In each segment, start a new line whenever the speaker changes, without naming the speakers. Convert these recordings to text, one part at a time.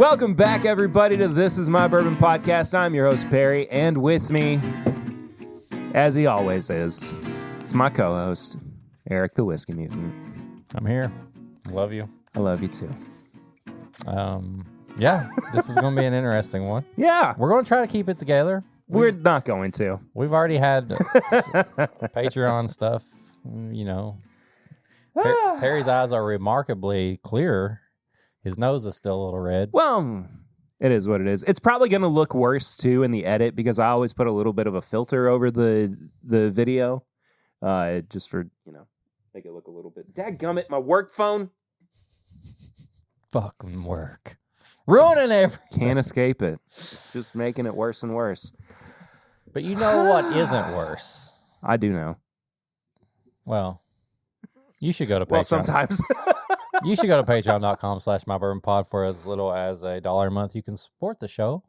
Welcome back, everybody, to This Is My Bourbon Podcast. I'm your host, Perry, and with me, as he always is, it's my co-host, Eric the Whiskey Mutant.
I'm here. Love you.
I love you, too.
Yeah, this is going to be an interesting one.
Yeah.
We're going to try to keep it together.
We're not going to.
We've already had Patreon stuff, you know. Perry's eyes are remarkably clear. His nose is still a little red.
Well, it is what it is. It's probably going to look worse, too, in the edit, because I always put a little bit of a filter over the video, just for, you know, make it look a little bit. Dadgummit, my work phone.
Fucking work. Ruining everything.
Can't escape it. It's just making it worse and worse.
But you know what isn't worse?
I do know.
Well, you should go to Patreon.
Well, sometimes.
You should go to patreon.com/mybourbonpod for as little as $1 a month. You can support the show.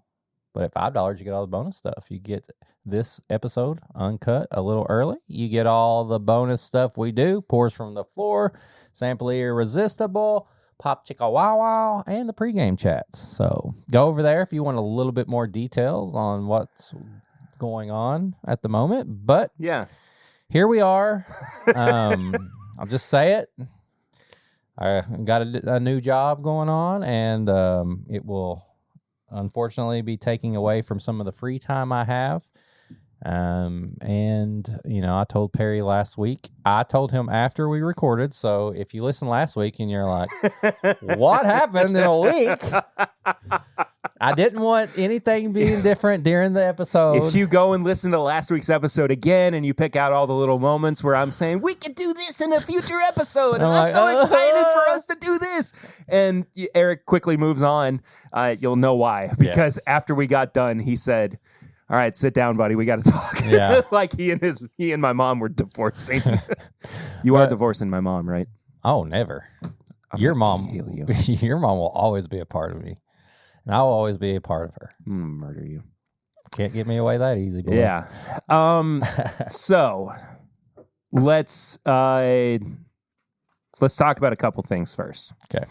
But at $5, you get all the bonus stuff. You get this episode uncut a little early. You get all the bonus stuff we do. Pours from the floor, Sample Irresistible, Pop Chicka Wow Wow, and the pregame chats. So go over there if you want a little bit more details on what's going on at the moment. But
yeah,
here we are. I'll just say it. I got a new job going on, and it will unfortunately be taking away from some of the free time I have. And, you know, I told Perry last week. I told him after we recorded. So if you listened last week and you're like, what happened in a week? I didn't want anything being different during the episode.
If you go and listen to last week's episode again and you pick out all the little moments where I'm saying, we can do this in a future episode, and I'm so excited for us to do this. And Eric quickly moves on. You'll know why. Because after we got done, he said, all right, sit down, buddy. We got to talk.
Yeah.
Like he and my mom were divorcing. You are divorcing my mom, right?
Oh, never. Your mom will always be a part of me. And I will always be a part of her.
Murder you.
Can't get me away that easy, boy.
Yeah. So let's talk about a couple things first.
Okay.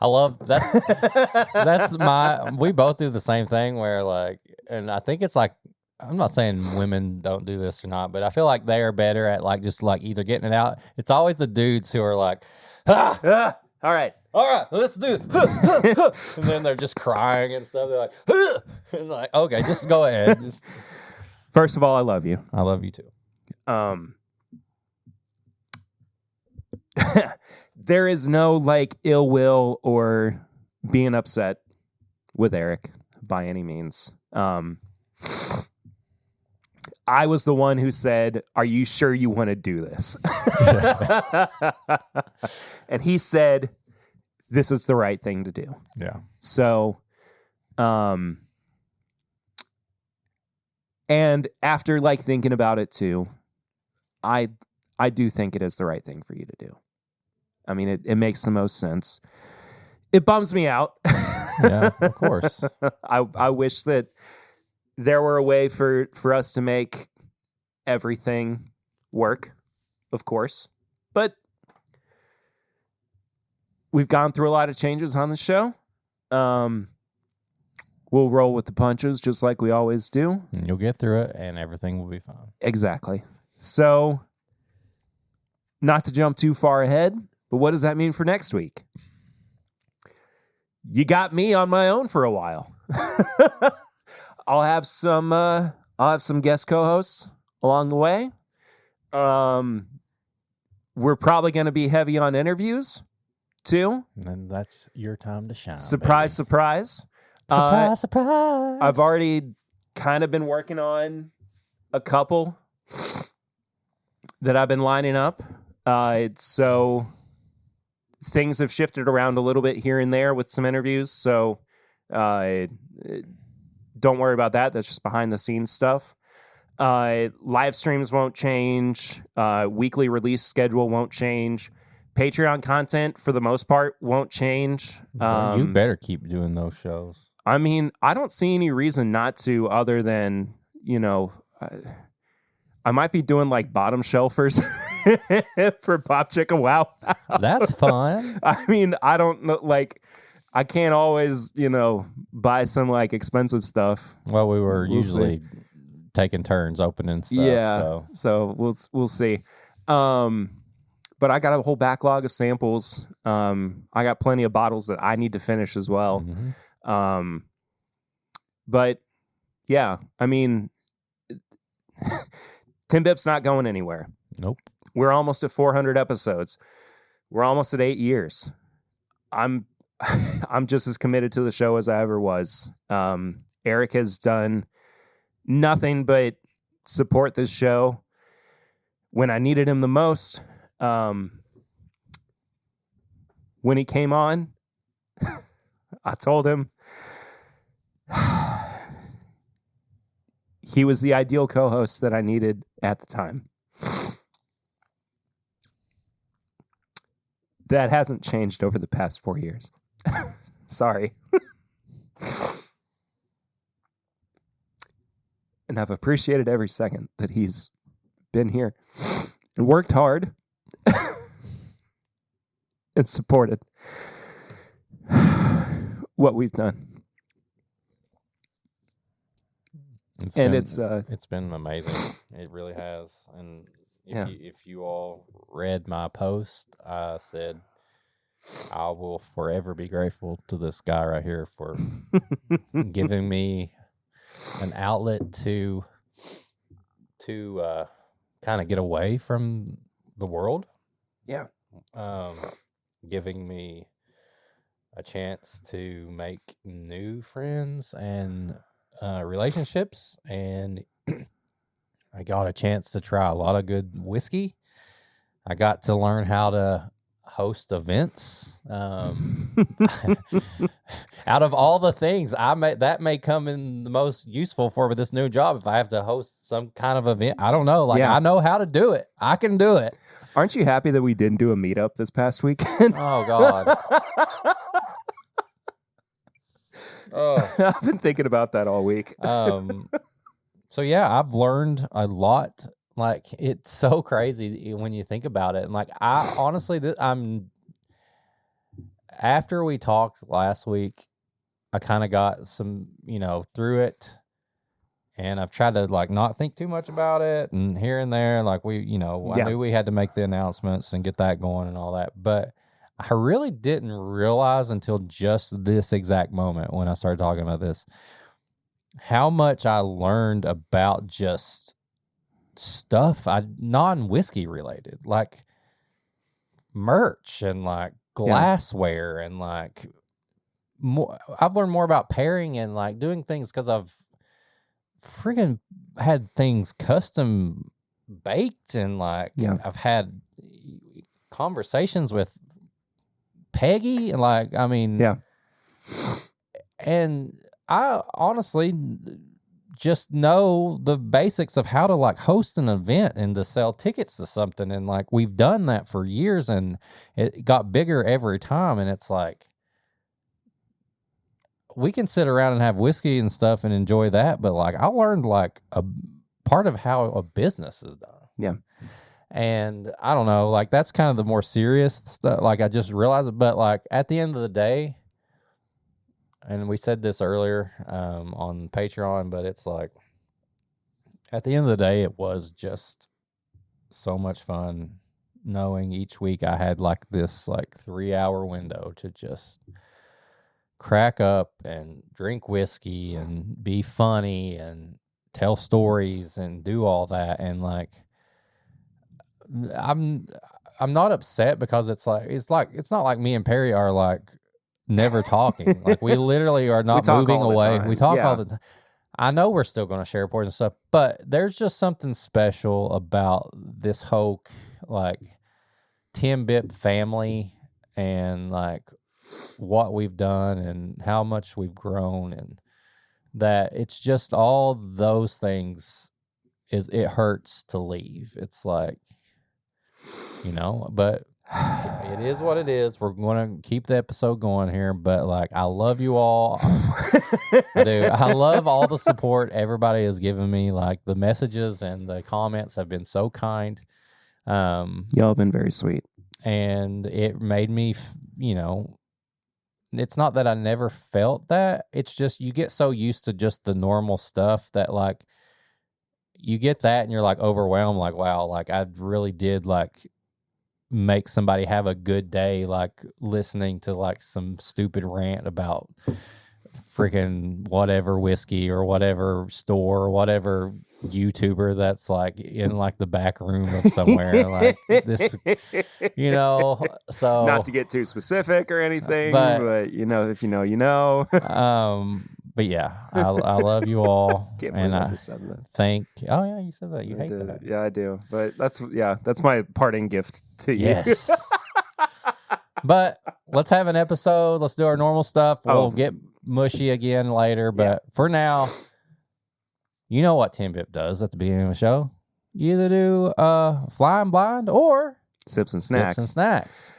I love that. That's we both do the same thing where, like, and I think it's like, I'm not saying women don't do this or not, but I feel like they are better at, like, just like either getting it out. It's always the dudes who are like, all right, let's do it. And then they're just crying and stuff. They're like, and like, okay, just go ahead.
First of all, I love you.
I love you too.
There is no, like, ill will or being upset with Eric by any means. I was the one who said, are you sure you want to do this? And he said, this is the right thing to do.
Yeah.
So, and after, like, thinking about it too, I do think it is the right thing for you to do. I mean, it makes the most sense. It bums me out.
Yeah, of course.
I wish that there were a way for us to make everything work, of course. But we've gone through a lot of changes on the show. We'll roll with the punches just like we always do.
And you'll get through it and everything will be fine.
Exactly. So, not to jump too far ahead, but what does that mean for next week? You got me on my own for a while. I'll have some guest co-hosts along the way. We're probably going to be heavy on interviews too.
And that's your time to shine.
Surprise,
baby.
surprise.
Surprise.
I've already kind of been working on a couple that I've been lining up. So things have shifted around a little bit here and there with some interviews. So don't worry about that. That's just behind the scenes stuff. Live streams won't change. Weekly release schedule won't change. Patreon content, for the most part, won't change.
You better keep doing those shows.
I mean, I don't see any reason not to, other than, you know, I might be doing like bottom shelfers for Pop Chicka Wow.
That's fun.
I mean, I don't know, like, I can't always, buy some like expensive stuff.
Well, we were
We'll
usually taking turns opening stuff.
Yeah. So we'll see. But I got a whole backlog of samples. I got plenty of bottles that I need to finish as well.
Mm-hmm.
But yeah, I mean, TIMBP's not going anywhere.
Nope.
We're almost at 400 episodes. We're almost at 8 years. I'm just as committed to the show as I ever was. Eric has done nothing but support this show when I needed him the most. When he came on, I told him he was the ideal co-host that I needed at the time. That hasn't changed over the past 4 years. Sorry. And I've appreciated every second that he's been here and worked hard and supported what we've done.
It's been amazing. It really has. And if you all read my post, I said I will forever be grateful to this guy right here for giving me an outlet to kind of get away from the world.
Yeah.
Giving me a chance to make new friends and relationships, and I got a chance to try a lot of good whiskey. I got to learn how to host events. Out of all the things that may come in the most useful for this new job. If I have to host some kind of event, I don't know. I know how to do it. I can do it.
Aren't you happy that we didn't do a meetup this past weekend?
Oh God.
I've been thinking about that all week.
So yeah, I've learned a lot. Like, it's so crazy when you think about it. And like, I honestly, after we talked last week, I kind of got some, through it, and I've tried to like not think too much about it, and here and there, like I knew we had to make the announcements and get that going and all that, but I really didn't realize until just this exact moment when I started talking about this, how much I learned about just stuff non-whiskey related, like merch and like glassware and like more. I've learned more about pairing and like doing things because I've freaking had things custom baked, and like I've had conversations with Peggy, and like, I mean, and I honestly just know the basics of how to like host an event and to sell tickets to something, and like we've done that for years, and it got bigger every time, and it's like we can sit around and have whiskey and stuff and enjoy that, but like I learned like a part of how a business is done.
Yeah.
And I don't know, like that's kind of the more serious stuff. Like I just realized it, but like at the end of the day, and we said this earlier on Patreon, but it's like at the end of the day, it was just so much fun knowing each week I had like this like 3-hour window to just crack up and drink whiskey and be funny and tell stories and do all that. And like, I'm not upset because it's not like me and Perry are like never talking. Like we literally are not moving away. We talk all the time. I know we're still going to share reports and stuff, but there's just something special about this whole like TIMBP family and like what we've done and how much we've grown, and that it's just all those things it hurts to leave. It's like, but It is what it is. We're going to keep the episode going here, but like, I love you all. I do. I love all the support everybody has given me. Like, the messages and the comments have been so kind.
Y'all have been very sweet.
And it made me, it's not that I never felt that. It's just you get so used to just the normal stuff that, like, you get that and you're like overwhelmed. Like, wow, like I really did like make somebody have a good day, like listening to like some stupid rant about freaking whatever whiskey or whatever store or whatever YouTuber that's like in like the back room of somewhere. Like this, so
not to get too specific or anything, but if you know, you know.
But yeah, I love you all.
Can't believe I just said that.
Oh yeah, you said that. You hate that.
Yeah, I do. But that's my parting gift to you.
Yes. But let's have an episode. Let's do our normal stuff. We'll get mushy again later. But for now, you know what TIMBP does at the beginning of the show. You either do Flying Blind or
Sips and Snacks.
Sips and Snacks.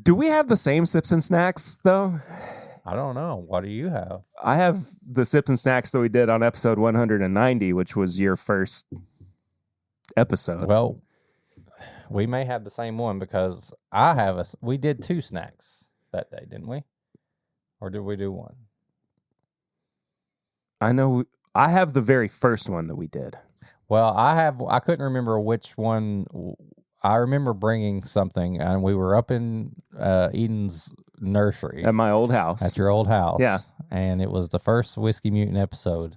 Do we have the same Sips and Snacks, though?
I don't know. What do you have?
I have the Sips and Snacks that we did on episode 190, which was your first episode.
Well, we may have the same one because we did 2 snacks that day, didn't we? Or did we do one?
I know I have the very first one that we did.
Well, I couldn't remember which one. I remember bringing something, and we were up in Eden's nursery.
At my old house.
At your old house.
Yeah.
And it was the first Whiskey Mutant episode.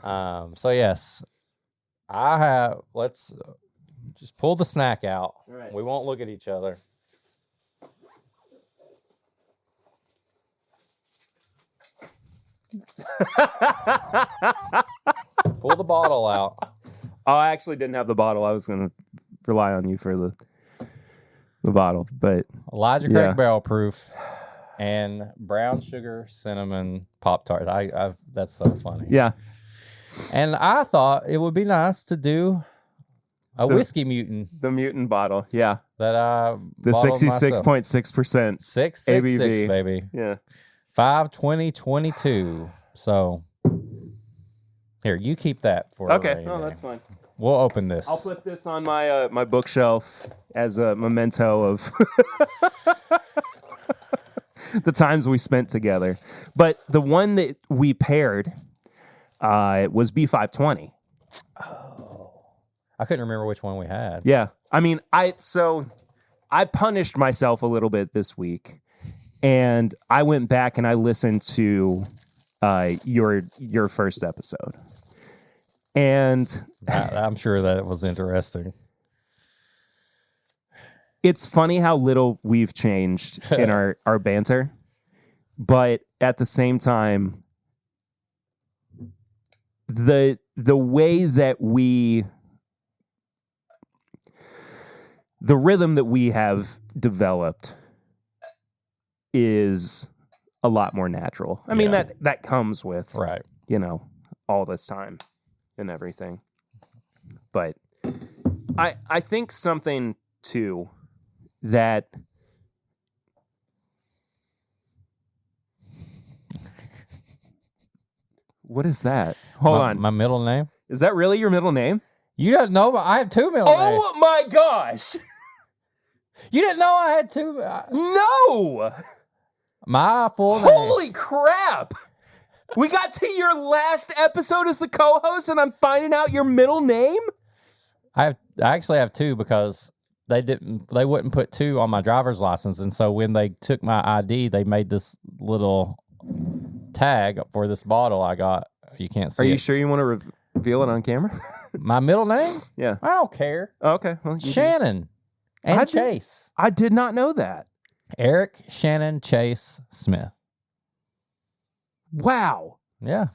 So, yes. Let's just pull the snack out.
Right.
We won't look at each other. Pull the bottle out.
Oh, I actually didn't have the bottle. I was going to rely on you for the bottle, but
Elijah Craig barrel proof and brown sugar cinnamon Pop-Tarts. That's so funny.
Yeah.
And I thought it would be nice to do a Whiskey Mutant.
The Mutant bottle. Yeah.
That I
the 66.6% ABV.
666, baby.
Yeah.
5/20/22. So here, you keep that for
okay. No, that's fine.
We'll open this.
I'll put this on my my bookshelf as a memento of the times we spent together. But the one that we paired was B520.
Oh, I couldn't remember which one we had.
Yeah, I mean, I punished myself a little bit this week, and I went back and I listened to your first episode. And
I'm sure that it was interesting.
It's funny how little we've changed in our banter, but at the same time, the way that the rhythm that we have developed is a lot more natural. I mean, that comes with,
right,
all this time and everything. But I think something too that what is that? Hold on.
My middle name?
Is that really your middle name?
You don't know, but I have 2 middle names.
Oh my gosh.
You didn't know I had 2?
No.
My full name.
Holy crap. We got to your last episode as the co-host and I'm finding out your middle name?
I actually have 2 because they wouldn't put 2 on my driver's license, and so when they took my ID, they made this little tag for this bottle I got. You can't see.
Are you sure you want to reveal it on camera?
My middle name?
Yeah.
I don't care.
Oh, okay. Well,
Shannon and Chase.
I did not know that.
Eric Shannon Chase Smith.
Wow.
Yeah.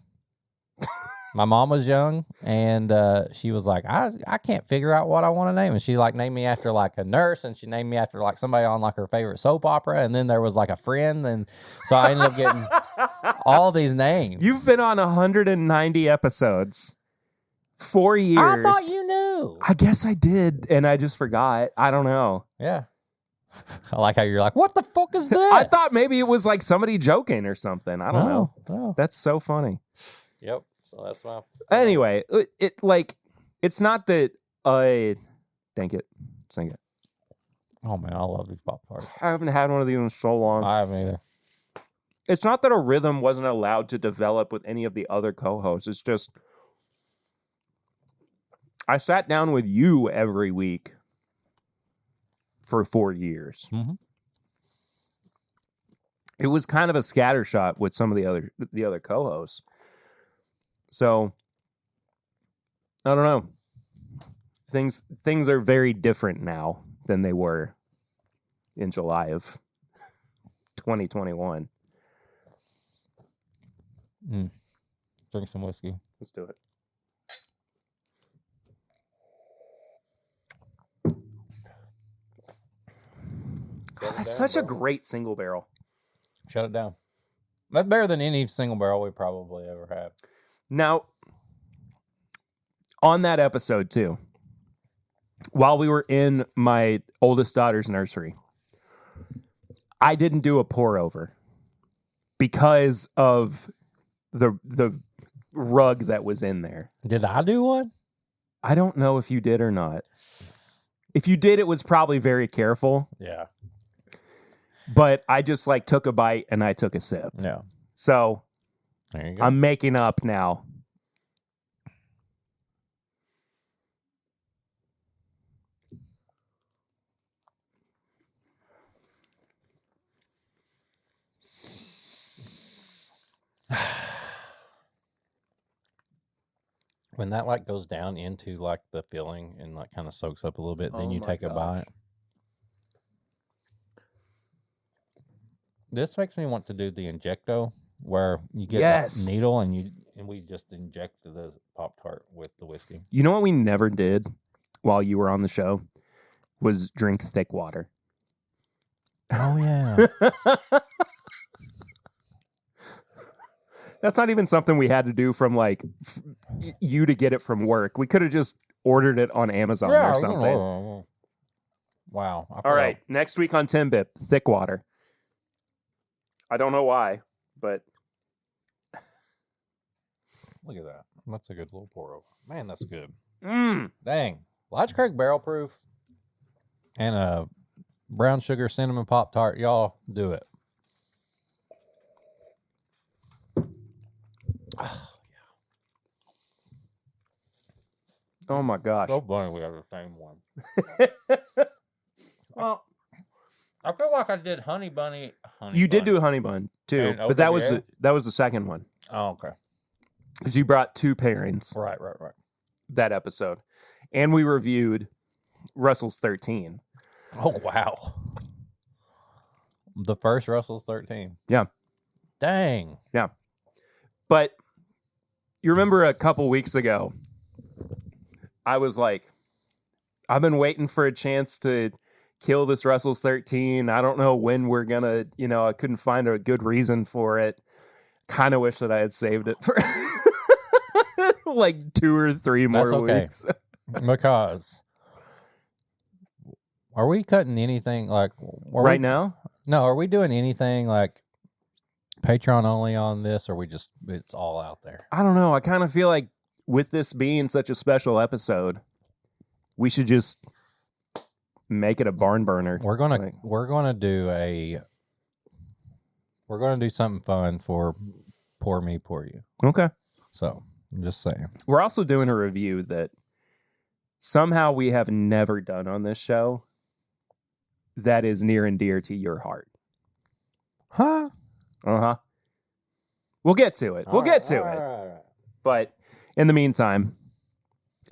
My mom was young, and she was like, I can't figure out what I want to name. And she like named me after like a nurse, and she named me after like somebody on like her favorite soap opera. And then there was like a friend, and so I ended up getting all these names.
You've been on 190 episodes. 4 years.
I thought you knew.
I guess I did, and I just forgot. I don't know.
Yeah. I like how you're like, what the fuck is this?
I thought maybe it was like somebody joking or something. I don't know.
No.
That's so funny.
Yep. So that's my.
Anyway, it's not that dang it, sing it.
Oh man, I love these Pop Tarts.
I haven't had one of these in so long.
I haven't either.
It's not that a rhythm wasn't allowed to develop with any of the other co-hosts. It's just I sat down with you every week for 4 years.
Mm-hmm.
It was kind of a scattershot with some of the other co-hosts. So I don't know. Things are very different now than they were in July of 2021.
Drink some whiskey.
Let's do it. That's such a great single barrel.
Shut it down. That's better than any single barrel we probably ever had.
Now, on that episode too, while we were in my oldest daughter's nursery, I didn't do a pour over because of the rug that was in there.
Did I do one?
I don't know if you did or not. If you did, it was probably very careful.
Yeah.
But I just like took a bite and I took a sip.
Yeah.
So
there you go.
I'm making up now.
When that like goes down into like the filling and like kind of soaks up a little bit, then you take a bite. This makes me want to do the Injecto, where you get a needle and we just inject the Pop-Tart with the whiskey.
You know what we never did while you were on the show was drink thick water.
Oh yeah.
That's not even something we had to do from like you to get it from work. We could have just ordered it on Amazon or something.
Wow.
All right. Next week on TIMBP, thick water. I don't know why, but
look at that. That's a good little pour over. Man, that's good.
Dang.
Lodge Creek Barrel Proof and a brown sugar cinnamon Pop-Tart. Y'all do it.
Oh my gosh.
So funny we have the same one.
Well,
I feel like I did Honey Bunny.
You did do a honey bun too, but that was the second one.
Oh, okay.
Because you brought two pairings.
Right.
That episode. And we reviewed Russell's 13.
Oh, wow. The first Russell's 13.
Yeah.
Dang.
Yeah. But you remember a couple weeks ago, I was like, I've been waiting for a chance to kill this Russell's 13. I don't know when we're going to, I couldn't find a good reason for it. Kind of wish that I had saved it for like 2 or 3 more weeks.
Because are we cutting anything like
right now?
No, are we doing anything like Patreon only on this, or it's all out there?
I don't know. I kind of feel like with this being such a special episode, we should just make it a barn burner.
We're gonna do something fun for Pour Me, Pour You.
Okay.
So I'm just saying.
We're also doing a review that somehow we have never done on this show that is near and dear to your heart.
Huh?
Uh-huh. We'll get to it. We'll get to it.
Right.
But in the meantime,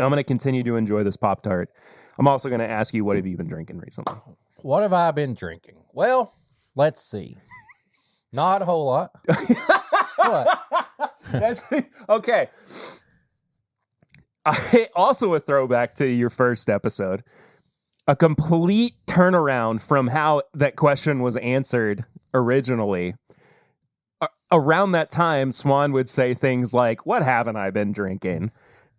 I'm going to continue to enjoy this Pop-Tart. I'm also going to ask you, what have you been drinking recently?
What have I been drinking? Well, let's see. Not a whole lot. What?
Okay. Also a throwback to your first episode. A complete turnaround from how that question was answered originally. Around that time, Swan would say things like, what haven't I been drinking?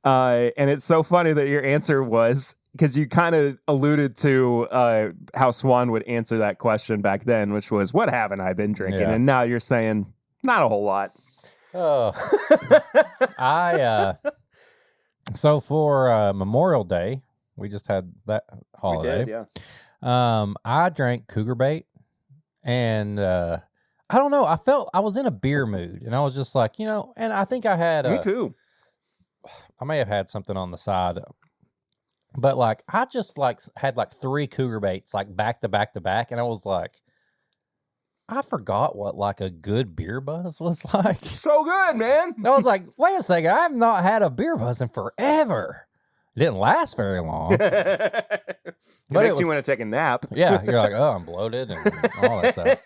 And it's so funny that your answer was, because you kind of alluded to how Swan would answer that question back then, which was, what haven't I been drinking?
Yeah.
And now you're saying, not a whole lot.
Oh, so for Memorial Day, we just had that holiday.
We did, yeah.
I drank Cougar Bait, and I don't know. I was in a beer mood, and I was just like, and I think I had.
Me too.
I may have had something on the side, but like I just had 3 Cougar Baits back to back to back, and I was like, I forgot what like a good beer buzz was like.
So good, man.
And I was like, wait a second, I have not had a beer buzz in forever. It didn't last very long.
But makes you want to take a nap.
Yeah, you're like, oh, I'm bloated and all that stuff.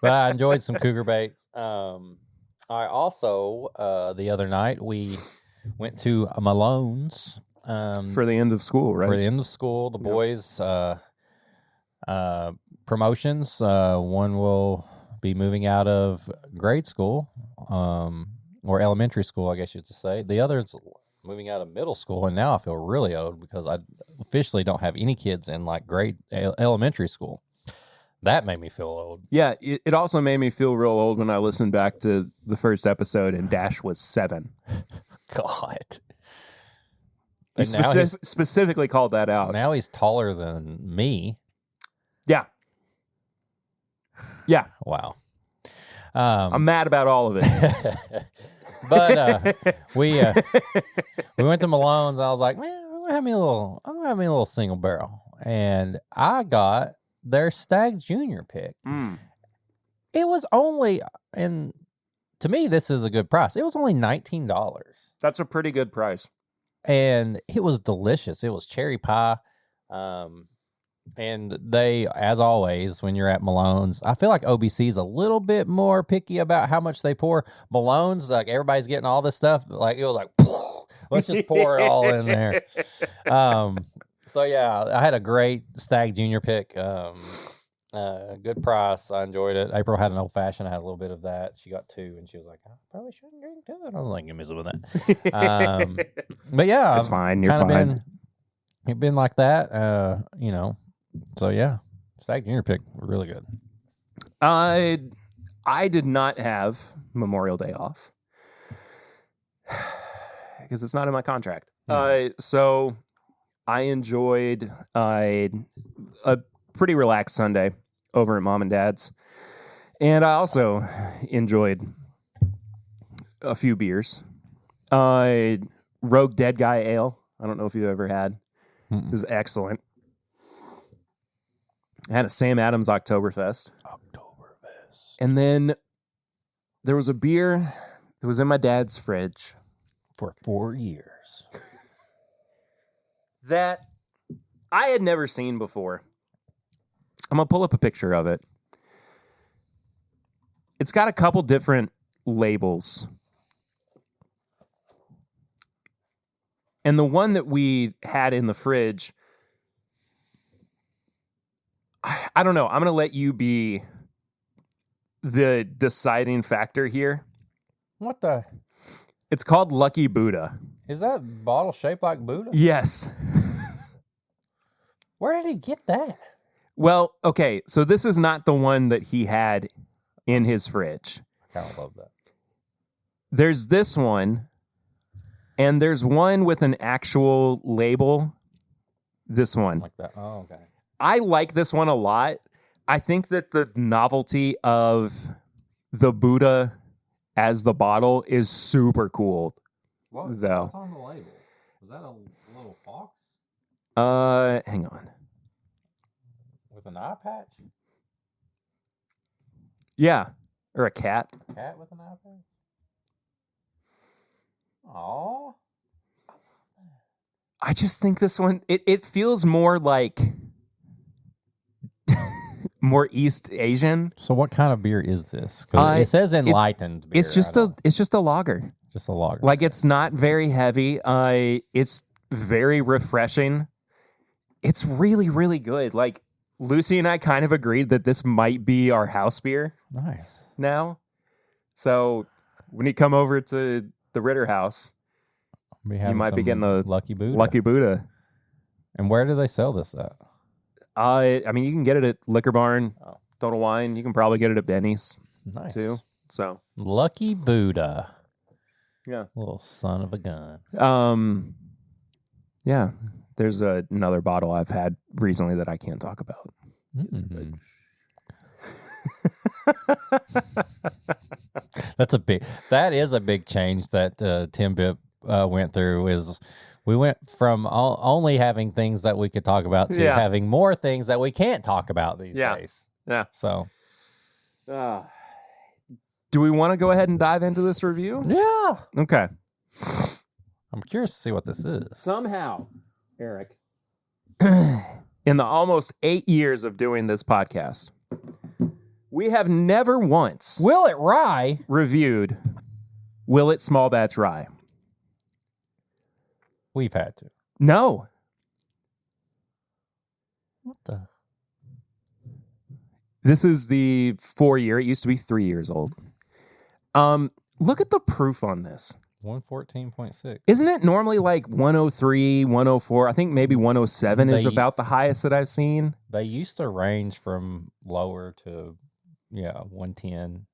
But I enjoyed some Cougar Baits. I also, the other night, we went to Malone's.
For the end of school, right?
For the end of school, the boys, promotions. One will be moving out of grade school, or elementary school, I guess you should say. The other's moving out of middle school, and now I feel really old because I officially don't have any kids in like elementary school. That made me feel old.
Yeah, it also made me feel real old when I listened back to the first episode and Dash was 7.
God.
You specifically called that out.
Now he's taller than me.
Yeah. Yeah.
Wow.
I'm mad about all of it.
But we went to Malone's. And I was like, man, I'm gonna have me a little single barrel, and I got their Stag Junior pick. It was only, and to me, this is a good price. It was only $19.
That's a pretty good price,
and it was delicious. It was cherry pie. And they, as always, when you're at Malone's, I feel like OBC is a little bit more picky about how much they pour. Malone's, like everybody's getting all this stuff. Like it was like, let's just pour it all in there. So yeah, I had a great Stag Junior pick. Good price. I enjoyed it. April had an old fashioned. I had a little bit of that. She got 2, and she was like, I probably shouldn't drink 2. And I was like, give me some of that. But yeah,
it's fine. You're fine.
Been like that. So yeah, Stag Junior pick really good.
I did not have Memorial Day off because it's not in my contract. So I enjoyed a pretty relaxed Sunday over at Mom and Dad's, and I also enjoyed a few beers. Rogue Dead Guy Ale. I don't know if you've ever had. It was excellent. I had a Sam Adams Oktoberfest. And then there was a beer that was in my dad's fridge
for 4 years
that I had never seen before. I'm going to pull up a picture of it. It's got a couple different labels. And the one that we had in the fridge, I don't know. I'm going to let you be the deciding factor here.
What the?
It's called Lucky Buddha.
Is that bottle shaped like Buddha?
Yes.
Where did he get that?
Well, okay. So this is not the one that he had in his fridge.
I kind of love that.
There's this one, and there's one with an actual label. This one.
Like that. Oh, okay.
I like this one a lot. I think that the novelty of the Buddha as the bottle is super cool.
What's
though.
on the label? Was that a little fox?
Hang on.
With an eye patch?
Yeah. Or a cat.
Cat with an eye patch? Aw.
I just think this one, it feels more like more East Asian.
So what kind of beer is this? Because it says enlightened beer.
It's just a lager.
Just a lager.
Like it's not very heavy. It's very refreshing. It's really, really good. Like Lucy and I kind of agreed that this might be our house beer.
Nice.
Now. So when you come over to the Ritter house, You might be getting a
Lucky Buddha.
Lucky Buddha.
And where do they sell this at?
I mean, you can get it at Liquor Barn, Total Wine. You can probably get it at Benny's
Nice.
too. So
Lucky Buddha.
Yeah.
Little son of a gun.
Yeah. There's another bottle I've had recently that I can't talk about.
Mm-hmm. That is a big change that TIMBP went through. Is we went from only having things that we could talk about to having more things that we can't talk about these days.
Yeah.
So,
do we want to go ahead and dive into this review?
Yeah.
Okay.
I'm curious to see what this is.
Somehow, Eric, in the almost 8 years of doing this podcast, we have never once
Willett Rye
reviewed Willett Small Batch Rye.
We've had to.
No.
What the?
This is the 4-year. It used to be 3 years old. Look at the proof on this.
114.6.
Isn't it normally like 103, 104? I think maybe 107 is about the highest that I've seen.
They used to range from lower to 110.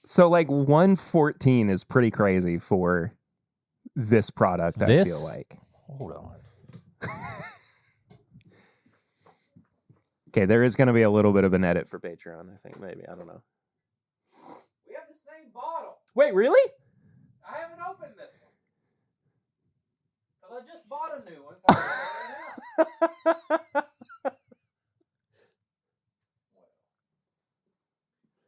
So like 114 is pretty crazy for this product, I feel like.
Hold on.
Okay, there is going to be a little bit of an edit for Patreon, I think, maybe. I don't know.
We have the same bottle.
Wait, really?
I haven't opened this one. Because I just bought a new one.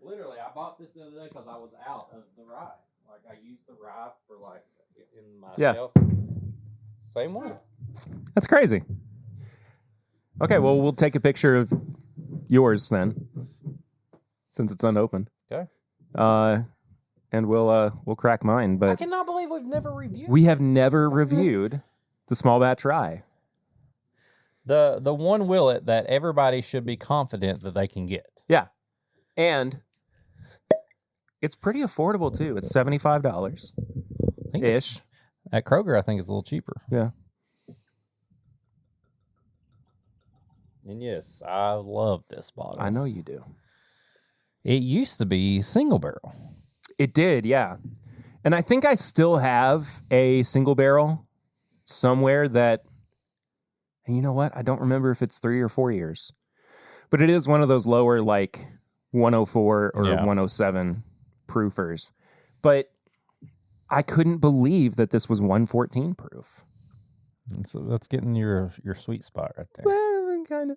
Literally, I bought this the other day because I was out of the rye. Like, I used the rye for, like, in my shelf. Same one.
That's crazy. Okay, well, we'll take a picture of yours then, since it's unopened.
Okay.
And we'll crack mine. But
I cannot believe we've never reviewed.
We have never reviewed the Small Batch Rye.
The one Willett that everybody should be confident that they can get.
Yeah, and it's pretty affordable too. It's $75 ish.
At Kroger, I think it's a little cheaper.
Yeah.
And yes, I love this bottle.
I know you do.
It used to be single barrel.
It did, yeah. And I think I still have a single barrel somewhere that, and you know what? I don't remember if it's 3 or 4 years. But it is one of those lower, like 104 or 107 proofers. But I couldn't believe that this was 114 proof.
So that's getting your sweet spot right there.
Well, kind of.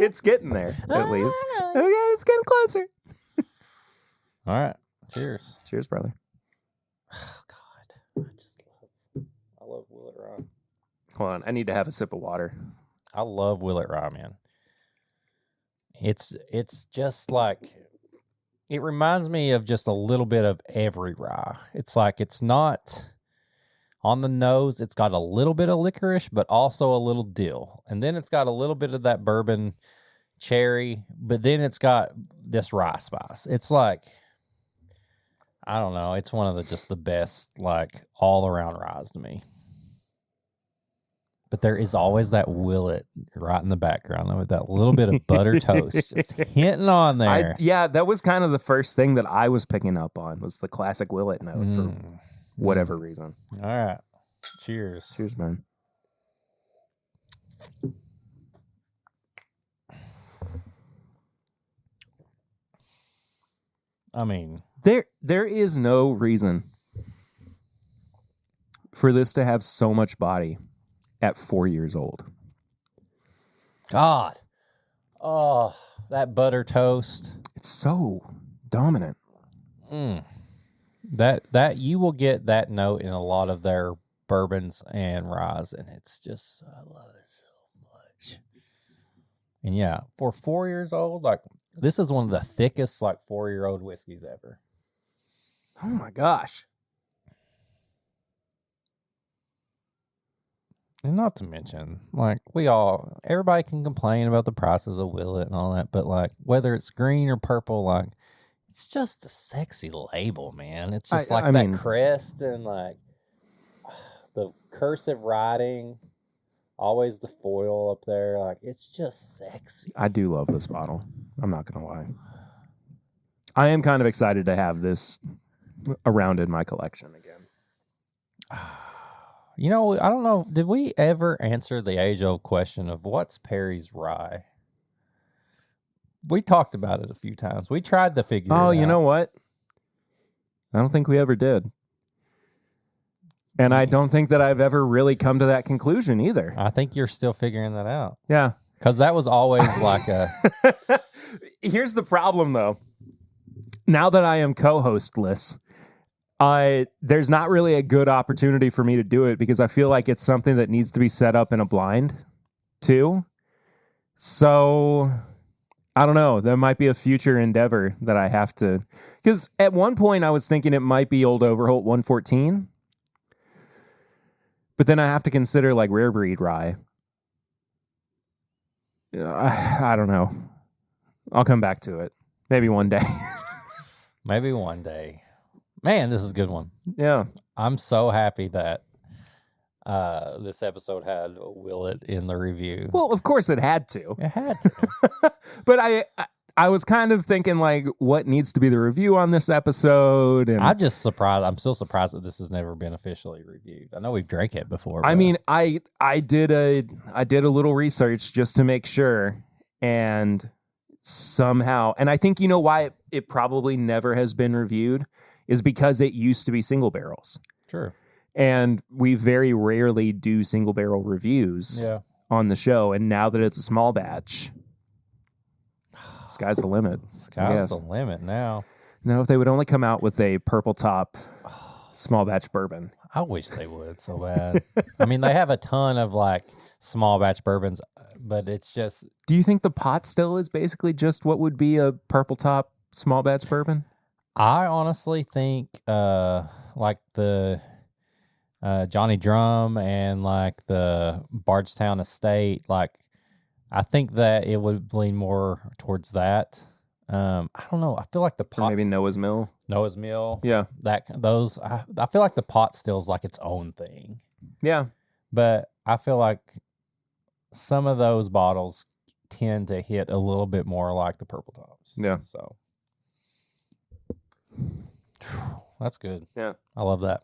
It's getting there, at least. Okay, it's getting closer.
All right. Cheers.
Cheers, brother.
Oh, God. I love Willett Rye.
Hold on. I need to have a sip of water.
I love Willett Rye, man. It's just like, it reminds me of just a little bit of every rye. It's like, it's not on the nose. It's got a little bit of licorice, but also a little dill. And then it's got a little bit of that bourbon cherry, but then it's got this rye spice. It's like, I don't know. It's one of the best, like, all around ryes to me. But there is always that Willett right in the background with that little bit of butter toast just hitting on there.
That was kind of the first thing that I was picking up on was the classic Willett note for whatever reason.
All right. Cheers.
Cheers, man.
I mean,
there is no reason for this to have so much body at 4 years old.
God. Oh, that butter toast.
It's so dominant.
That you will get that note in a lot of their bourbons and ryes, and it's just, I love it so much. And yeah, for 4 years old, like, this is one of the thickest, like, 4-year-old whiskeys ever.
Oh my gosh.
And not to mention, like, everybody can complain about the prices of Willett and all that, but, like, whether it's green or purple, like, it's just a sexy label, man. It's just that crest and, like, the cursive writing, always the foil up there. Like, it's just sexy.
I do love this bottle. I'm not going to lie. I am kind of excited to have this around in my collection again.
You know, I don't know. Did we ever answer the age-old question of what's Perry's rye? We talked about it a few times. We tried to figure it out.
Oh, you know what? I don't think we ever did. And I don't think that I've ever really come to that conclusion either.
I think you're still figuring that out.
Yeah.
Because that was always like a...
Here's the problem, though. Now that I am co-hostless, there's not really a good opportunity for me to do it because I feel like it's something that needs to be set up in a blind, too. So, I don't know. There might be a future endeavor that I have to... Because at one point, I was thinking it might be Old Overholt 114. But then I have to consider like rare breed rye. I don't know. I'll come back to it. Maybe one day.
Maybe one day. Man, this is a good one.
Yeah. I'm
so happy that this episode had Willett in the review.
Well, of course it had to.
It had to.
But I was kind of thinking like what needs to be the review on this episode. And
I'm just surprised. I'm still surprised that this has never been officially reviewed. I know we've drank it before.
I mean, I did a little research just to make sure, and somehow, and I think you know why it probably never has been reviewed is because it used to be single barrels.
Sure.
And we very rarely do single barrel reviews on the show, and now that it's a small batch, sky's the limit.
Sky's the limit now.
No, if they would only come out with a purple top small batch bourbon.
I wish they would so bad. I mean, they have a ton of like small batch bourbons, but it's just...
Do you think the pot still is basically just what would be a purple top small batch bourbon?
I honestly think like the Johnny Drum and like the Bardstown Estate, like I think that it would lean more towards that. I don't know. I feel like the pot,
maybe Noah's Mill.
Noah's Mill.
Yeah.
I feel like the pot still's like its own thing.
Yeah.
But I feel like some of those bottles tend to hit a little bit more like the purple tops.
Yeah.
So that's good.
Yeah.
I love that.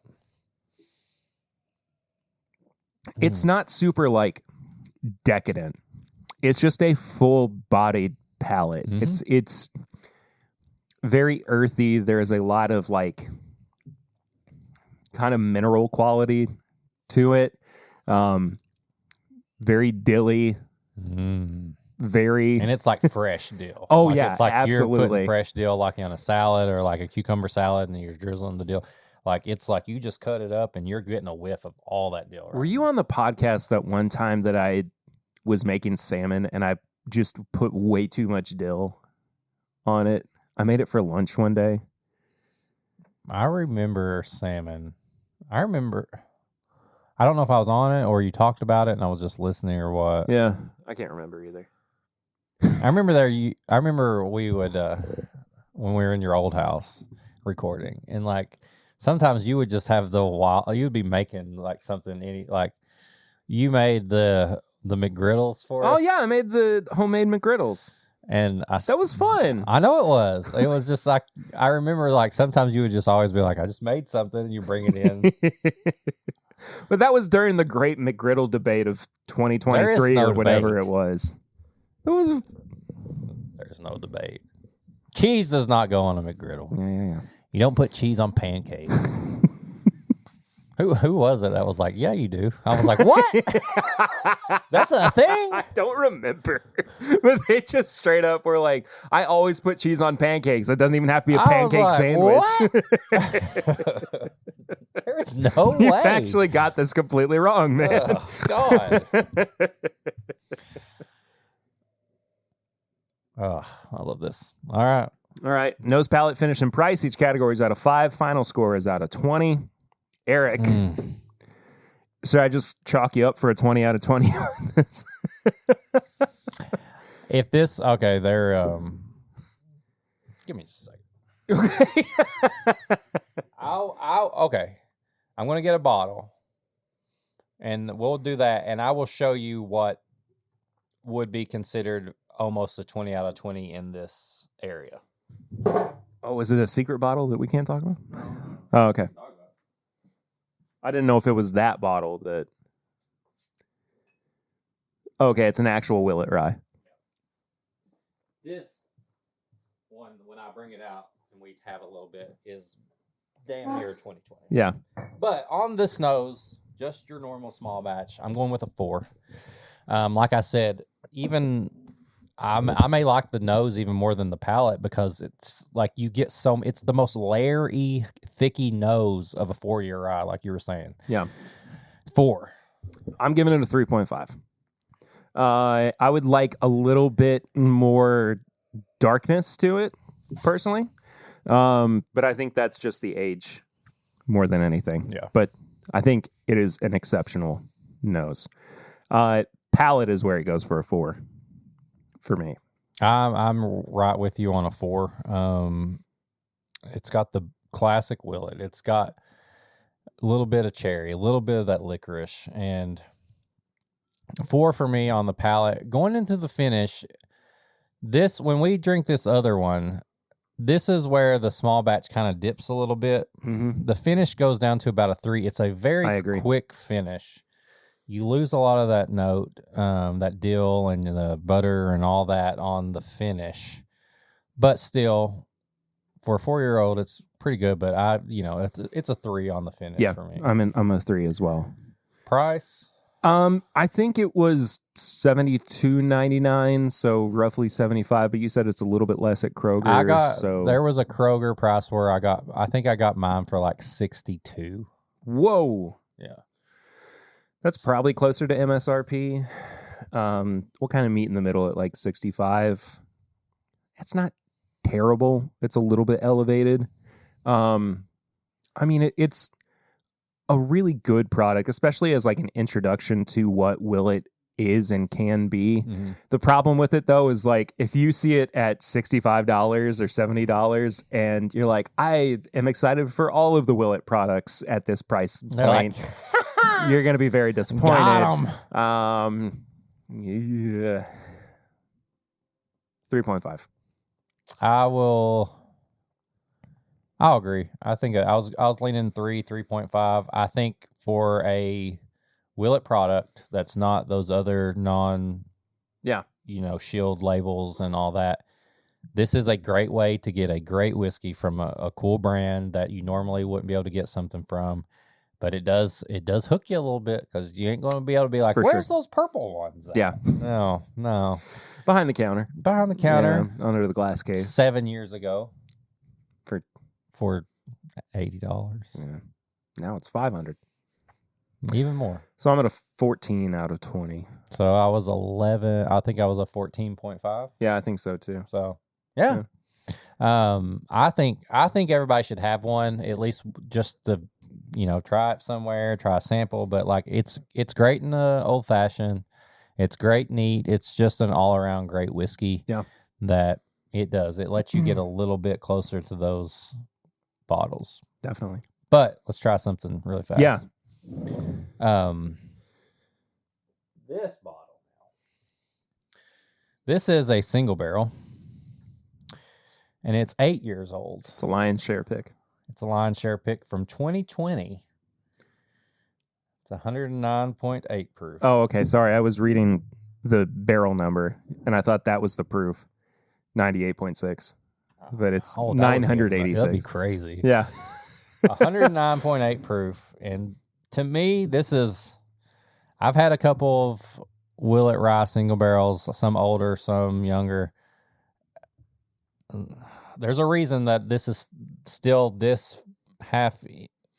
It's not super like decadent. It's just a full-bodied palate.
Mm-hmm.
It's very earthy. There's a lot of like kind of mineral quality to it. Very dilly. Very,
and it's like fresh dill.
Oh
like
yeah,
it's like
absolutely.
You're putting fresh dill like on a salad or like a cucumber salad, and you're drizzling the dill. Like it's like you just cut it up and you're getting a whiff of all that dill. Right?
Were you on the podcast that one time that I was making salmon and I just put way too much dill on it? I made it for lunch one day.
I remember salmon. I don't know if I was on it or you talked about it and I was just listening or what.
Yeah, I can't remember either.
I remember we would when we were in your old house recording, and like sometimes you would just have you would be making like something like you made the McGriddles for us.
Oh yeah, I made the homemade McGriddles.
And
that was fun.
I know it was. It was just like I remember like sometimes you would just always be like, I just made something and you bring it in.
But that was during the great McGriddle debate of 2023 or whatever it was. There's
no debate. Cheese does not go on a McGriddle.
Yeah.
You don't put cheese on pancakes. Who was it that was like, yeah, you do? I was like, what? That's a thing?
I don't remember. But they just straight up were like, I always put cheese on pancakes. It doesn't even have to be a pancake sandwich.
There is no
You
way.
actually got this completely wrong, man.
Oh, God. Oh, I love this. All right.
Nose, palate, finish, and price. Each category is out of 5. Final score is out of 20. Eric, should I just chalk you up for a 20 out of 20 on this?
If this, okay, they're, give me just a second.
Okay.
Okay. I'm going to get a bottle. And we'll do that, and I will show you what would be considered almost a 20 out of 20 in this area.
Oh, is it a secret bottle that we can't talk about? Oh, okay. I didn't know if it was that bottle that... Okay, it's an actual Willett rye.
This one, when I bring it out and we have a little bit, is damn near 2020.
Yeah.
But on this nose, just your normal small batch, I'm going with a 4. Like I said, even I may like the nose even more than the palate because it's like you get it's the most layery, thicky nose of a 4-year rye, like you were saying.
Yeah.
4.
I'm giving it a 3.5. I would like a little bit more darkness to it, personally. But I think that's just the age more than anything.
Yeah.
But I think it is an exceptional nose. Palate is where it goes for a 4 for me.
I'm right with you on a 4. It's got the classic Willett. It's got a little bit of cherry, a little bit of that licorice, and 4 for me on the palate. Going into the finish, when we drink this other one, this is where the small batch kind of dips a little bit.
Mm-hmm.
The finish goes down to about a 3. It's a very quick finish. You lose a lot of that note, that dill and the butter and all that on the finish. But still, for a 4-year-old, it's pretty good. But it's a 3 on the finish for me.
I'm a 3 as well.
Price?
I think it was $72.99, so roughly $75. But you said it's a little bit less at Kroger.
There was a Kroger price where I think I got mine for like $62.
Whoa.
Yeah.
That's probably closer to MSRP. We'll kind of meet in the middle at like 65. It's not terrible. It's a little bit elevated. It's a really good product, especially as like an introduction to what Willett is and can be.
Mm-hmm.
The problem with it though is like if you see it at $65 or $70 and you're like, I am excited for all of the Willett products at this price point. You're going to be very disappointed.
Got 'em.
Yeah. 3.5.
I'll agree. I think I was leaning 3.5. I think for a Willett product that's not those other shield labels and all that, this is a great way to get a great whiskey from a cool brand that you normally wouldn't be able to get something from. But it does hook you a little bit because you ain't going to be able to be like, where's those purple ones at?
Yeah.
No.
Behind the counter. Yeah, under the glass case.
7 years ago. For $80.
Yeah. Now it's $500.
Even more.
So I'm at a 14 out of 20.
So I was 11. I think I was a 14.5.
Yeah, I think so too.
So, yeah. I think everybody should have one, at least just to try it somewhere, try a sample. But like it's great in the old fashioned. It's great, neat. It's just an all around great whiskey.
Yeah.
That it lets you get a little bit closer to those bottles.
Definitely.
But let's try something really fast.
Yeah.
This bottle. This is a single barrel. And it's 8 years old.
It's a lion's share pick.
It's a lion's share pick from 2020. It's 109.8 proof.
Oh, okay. Sorry. I was reading the barrel number, and I thought that was the proof. 98.6. But it's 986.
That'd be crazy.
Yeah.
109.8 proof. And to me, I've had a couple of Willett rye single barrels, some older, some younger. There's a reason that this is still this half,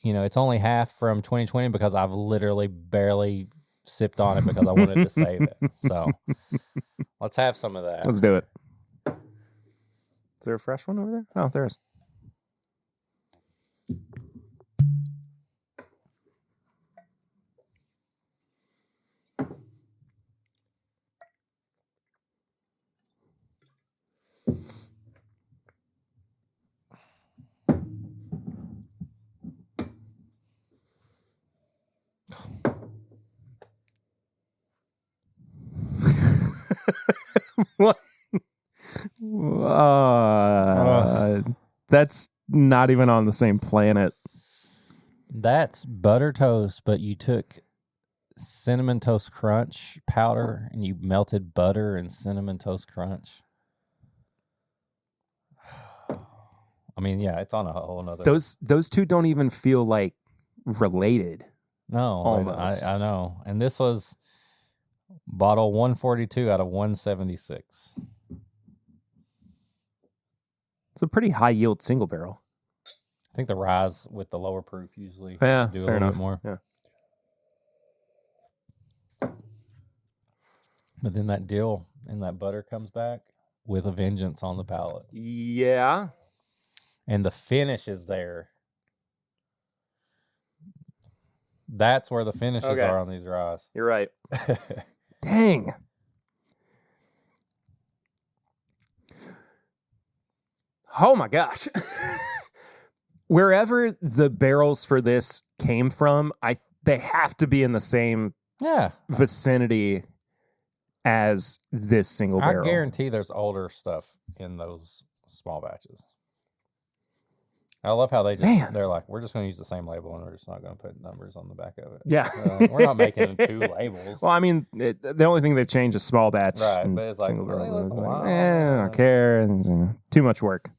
it's only half from 2020 because I've literally barely sipped on it because I wanted to save it. So let's have some of that.
Let's do it. Is there a fresh one over there? Oh, there is. What? That's not even on the same planet.
That's butter toast, but you took Cinnamon Toast Crunch powder and you melted butter and Cinnamon Toast Crunch. I mean, yeah, it's on a whole nother.
Those two don't even feel like related.
No,
almost.
I know. And this was bottle 142 out of 176.
It's a pretty high yield single barrel.
I think the ryes with the lower proof usually
Yeah,
do a
fair
little
enough.
bit more.
Yeah.
But then that dill and that butter comes back with a vengeance on the palate.
Yeah.
And the finish is there. That's where the finishes are on these ryes.
You're right. Dang. Oh my gosh. Wherever the barrels for this came from, they have to be in the same vicinity as this single barrel.
I guarantee there's older stuff in those small batches. I love how they're like, we're just going to use the same label and we're just not going to put numbers on the back of it.
Yeah.
We're not making two labels.
Well, I mean, the only thing they've changed is small batch.
Right, but it's like,
single
really
barrel. I don't care. And, too much work.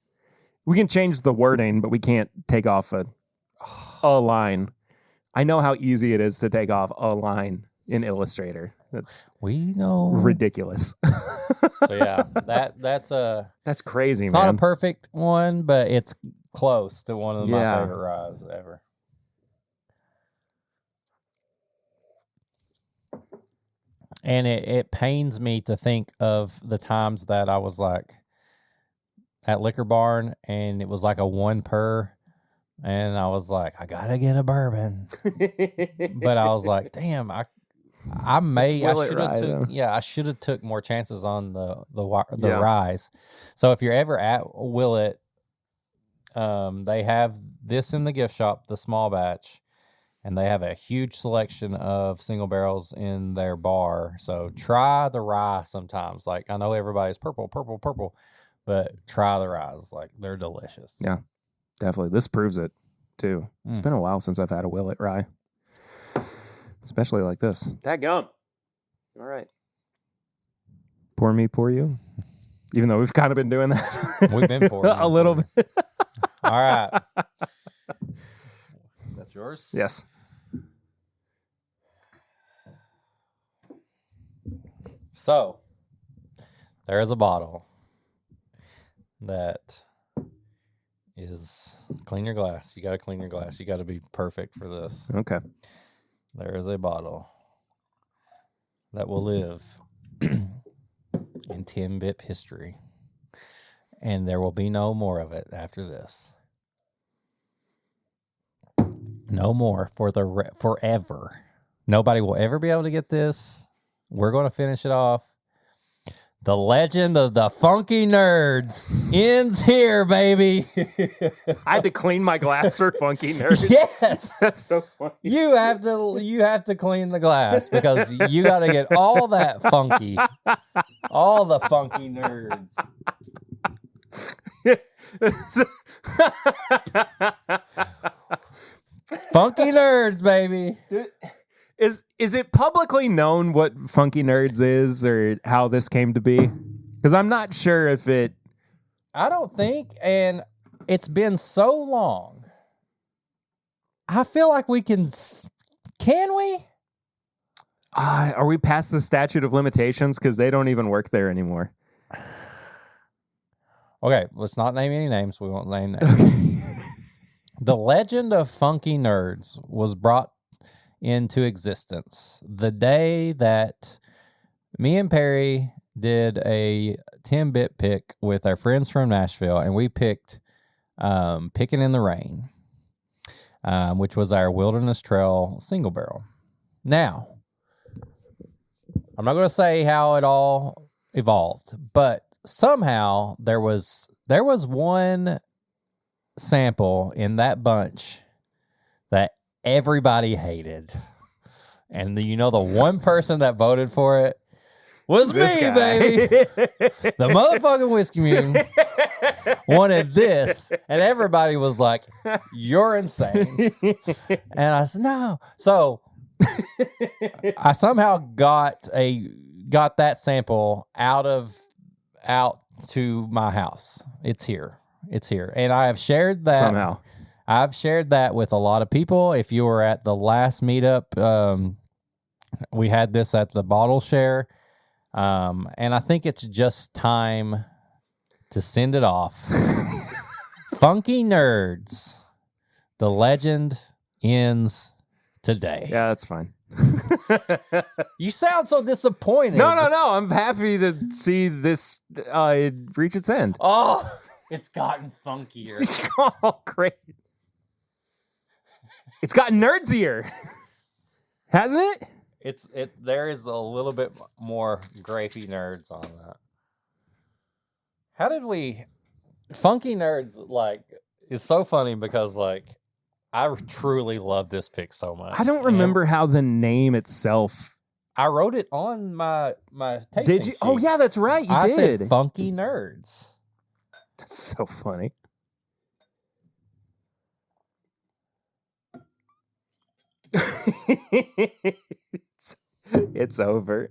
We can change the wording, but we can't take off a line. I know how easy it is to take off a line in Illustrator. That's ridiculous.
So yeah, that's
crazy,
it's
man.
not a perfect one, but it's close to one of my favorite ryes ever. And it pains me to think of the times that I was like at Liquor Barn and it was like a 1 per, and I was like, I gotta get a bourbon. But I was like, damn, I should have took more chances on the ryes. So if you're ever at Willett, they have this in the gift shop, the small batch, and they have a huge selection of single barrels in their bar. So try the rye sometimes. Like, I know everybody's purple, but try the ryes. Like, they're delicious.
Yeah, definitely. This proves it too. It's been a while since I've had a Willett rye. Especially like this. Dadgum. All right. Pour me, pour you. Even though we've kind of been doing that.
We've been pouring.
a little bit.
All right. That's yours?
Yes.
So, there is a bottle that is clean your glass. You got to clean your glass. You got to be perfect for this.
Okay.
There is a bottle that will live in TIMBP history, and there will be no more of it after this. No more for forever. Nobody will ever be able to get this. We're going to finish it off. The legend of the Funky Nerds ends here, baby.
I had to clean my glass for Funky Nerds.
Yes,
that's so funny.
You have to clean the glass because you got to get all that funky, all the funky nerds. Funky Nerds, baby.
Is it publicly known what Funky Nerds is or how this came to be? Because I'm not sure if it...
I don't think, and it's been so long. I feel like we can we?
Are we past the statute of limitations? Because they don't even work there anymore.
Okay, let's not name any names. We won't name names. The legend of Funky Nerds was brought into existence the day that me and Perry did a TIMBP pick with our friends from Nashville, and we picked Picking in the Rain, which was our Wilderness Trail single barrel. Now, I'm not going to say how it all evolved, but somehow there was one sample in that bunch that everybody hated. And the one person that voted for it was
This
me,
guy.
baby. The motherfucking Whiskey Mutant wanted this, and everybody was like, "You're insane." And I said, "No." So I somehow got that sample out to my house. It's here, and I have shared that
Somehow.
I've shared that with a lot of people. If you were at the last meetup, we had this at the bottle share, and I think it's just time to send it off. Funky Nerds, the legend ends today.
Yeah, that's fine.
You sound so disappointed.
No. I'm happy to see this reach its end.
Oh, it's gotten funkier.
Oh, great. It's gotten nerdsier. Hasn't it?
There is a little bit more grapey nerds on that. How did we Funky Nerds is so funny because I truly love this pick so much.
I don't remember how the name itself.
I wrote it on my tasting
Did you?
sheet.
Oh yeah, that's right. You
I
did.
said Funky Nerds.
That's so funny. It's over.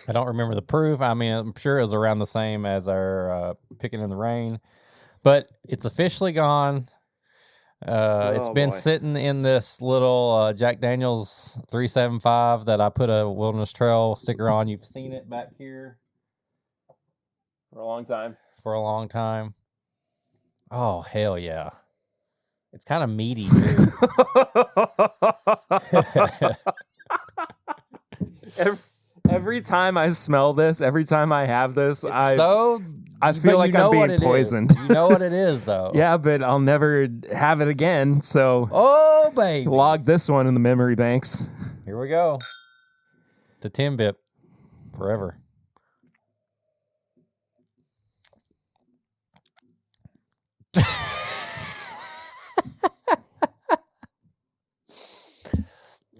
I don't remember the proof. I mean, I'm sure it was around the same as our Picking in the Rain, but it's officially gone. It's been sitting in this little Jack Daniel's 375 that I put a Wilderness Trail sticker on. You've seen it back here
For a long time.
Oh, hell yeah. It's kind of meaty, too.
Every time I smell this, every time I have this, I
but
feel like I'm being
it
poisoned.
is. You know what it is, though.
Yeah, but I'll never have it again. So
Oh, baby.
log this one in the memory banks.
Here we go. To TIMBP. Forever.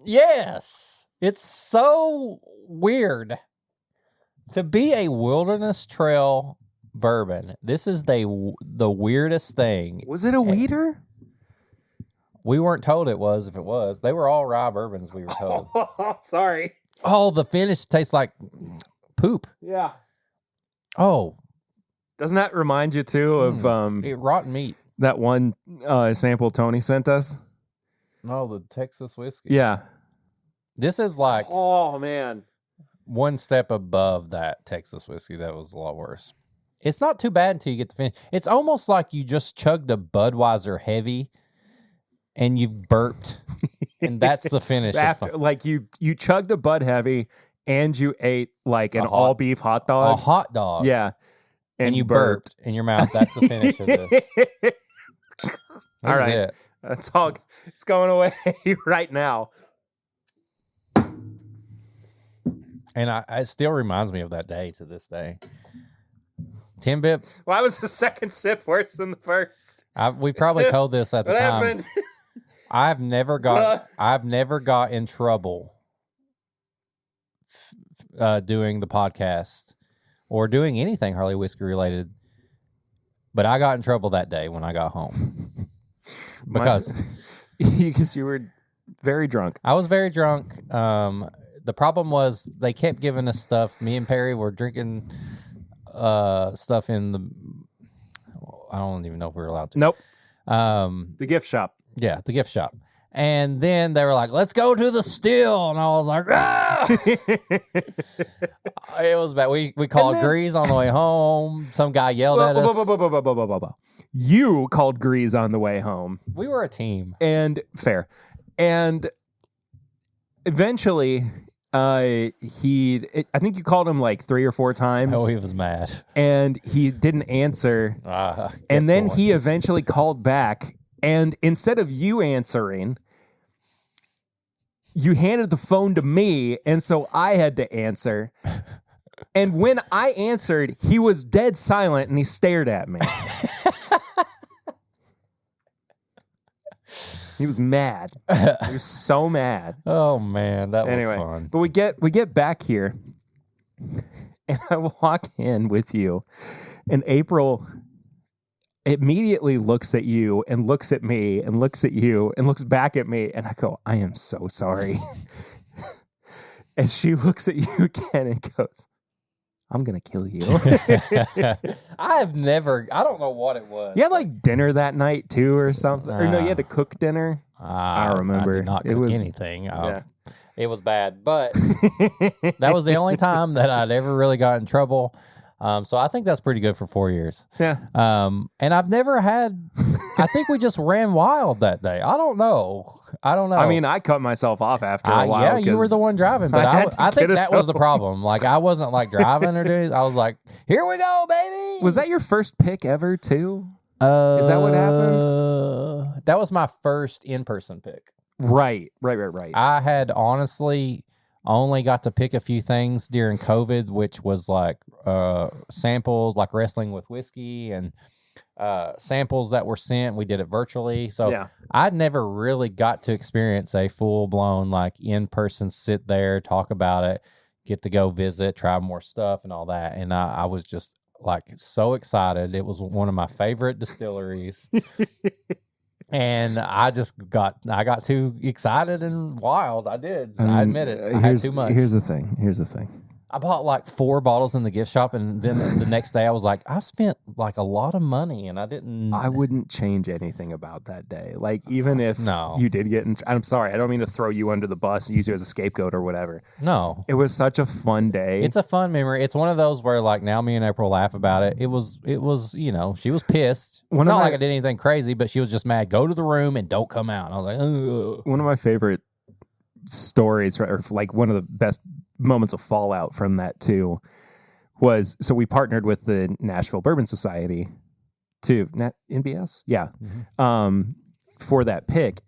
Yes. It's so weird to be a Wilderness Trail bourbon. This is the weirdest thing.
Was it a weeder?
We weren't told it was. If it was, they were all rye bourbons. We were told.
Sorry.
Oh, the finish tastes like poop.
Yeah.
Oh,
Doesn't that remind you too of
rotten meat.
that one sample Tony sent us?
Oh, the Texas whiskey.
Yeah.
This is like
Oh man.
one step above that Texas whiskey. That was a lot worse. It's not too bad until you get the finish. It's almost like you just chugged a Budweiser heavy and you've burped, and that's the finish.
After, like you chugged a Bud Heavy and you ate like an all beef hot dog.
A hot dog.
Yeah.
And you burped in your mouth. That's the finish of this.
All right.
It.
That's all. It's going away right now.
And it still reminds me of that day to this day. TIMBP.
Why was the second sip worse than the first?
We probably told this at the
What
time.
happened?
I've never got in trouble doing the podcast or doing anything Harley Whiskey related. But I got in trouble that day when I got home because
you were very drunk.
I was very drunk. The problem was they kept giving us stuff. Me and Perry were drinking stuff in the. I don't even know if we were allowed to.
Nope. The gift shop.
Yeah, the gift shop. And then they were like, "Let's go to the still," and I was like, "Ah!" It was bad. We called Grease on the way home. Some guy yelled at us.
You called Grease on the way home.
We were a team.
And fair. And eventually, I think you called him like 3 or 4 times.
Oh, he was mad.
And he didn't answer. And then he eventually called back. And instead of you answering, you handed the phone to me. And so I had to answer. And when I answered, he was dead silent and he stared at me. He was mad. He was so mad.
Oh man, that was
Anyway,
fun.
but we get back here, And I walk in with you, and April immediately looks at you and looks at me and looks at you and looks back at me, and I go, I am so sorry. And she looks at you again and goes, I'm going to kill you.
I don't know what it was.
You had like dinner that night too or something. Or no, you had to cook dinner. I remember.
I did not cook anything.
Yeah.
It was bad, but that was the only time that I'd ever really got in trouble. So I think that's pretty good for 4 years.
Yeah.
And I've never had, I think we just ran wild that day. I don't know.
I mean, I cut myself off after a while.
Yeah, you were the one driving, but I think that was the problem. Like, I wasn't like driving or doing, I was like, here we go, baby.
Was that your first pick ever too? Is that what happened?
That was my first in-person pick.
Right.
I had honestly only got to pick a few things during COVID, which was like samples, like wrestling with whiskey and samples that were sent. We did it virtually. So
yeah.
I'd never really got to experience a full-blown like in-person sit there, talk about it, get to go visit, try more stuff and all that. And I was just like so excited. It was one of my favorite distilleries. And I got too excited and wild. I did. I admit it. I had too much.
Here's the thing.
I bought like 4 bottles in the gift shop, and then the next day I was like, I spent like a lot of money, and I didn't.
I wouldn't change anything about that day. Like, even if you did get in, I'm sorry, I don't mean to throw you under the bus and use you as a scapegoat or whatever.
No.
It was such a fun day.
It's a fun memory. It's one of those where like now me and April laugh about it. It was, she was pissed. Not like I did anything crazy, but she was just mad. Go to the room and don't come out. And I was like, ugh.
One of my favorite stories, or like one of the best moments of fallout from that too, was, so we partnered with the Nashville Bourbon Society to NBS, for that pick,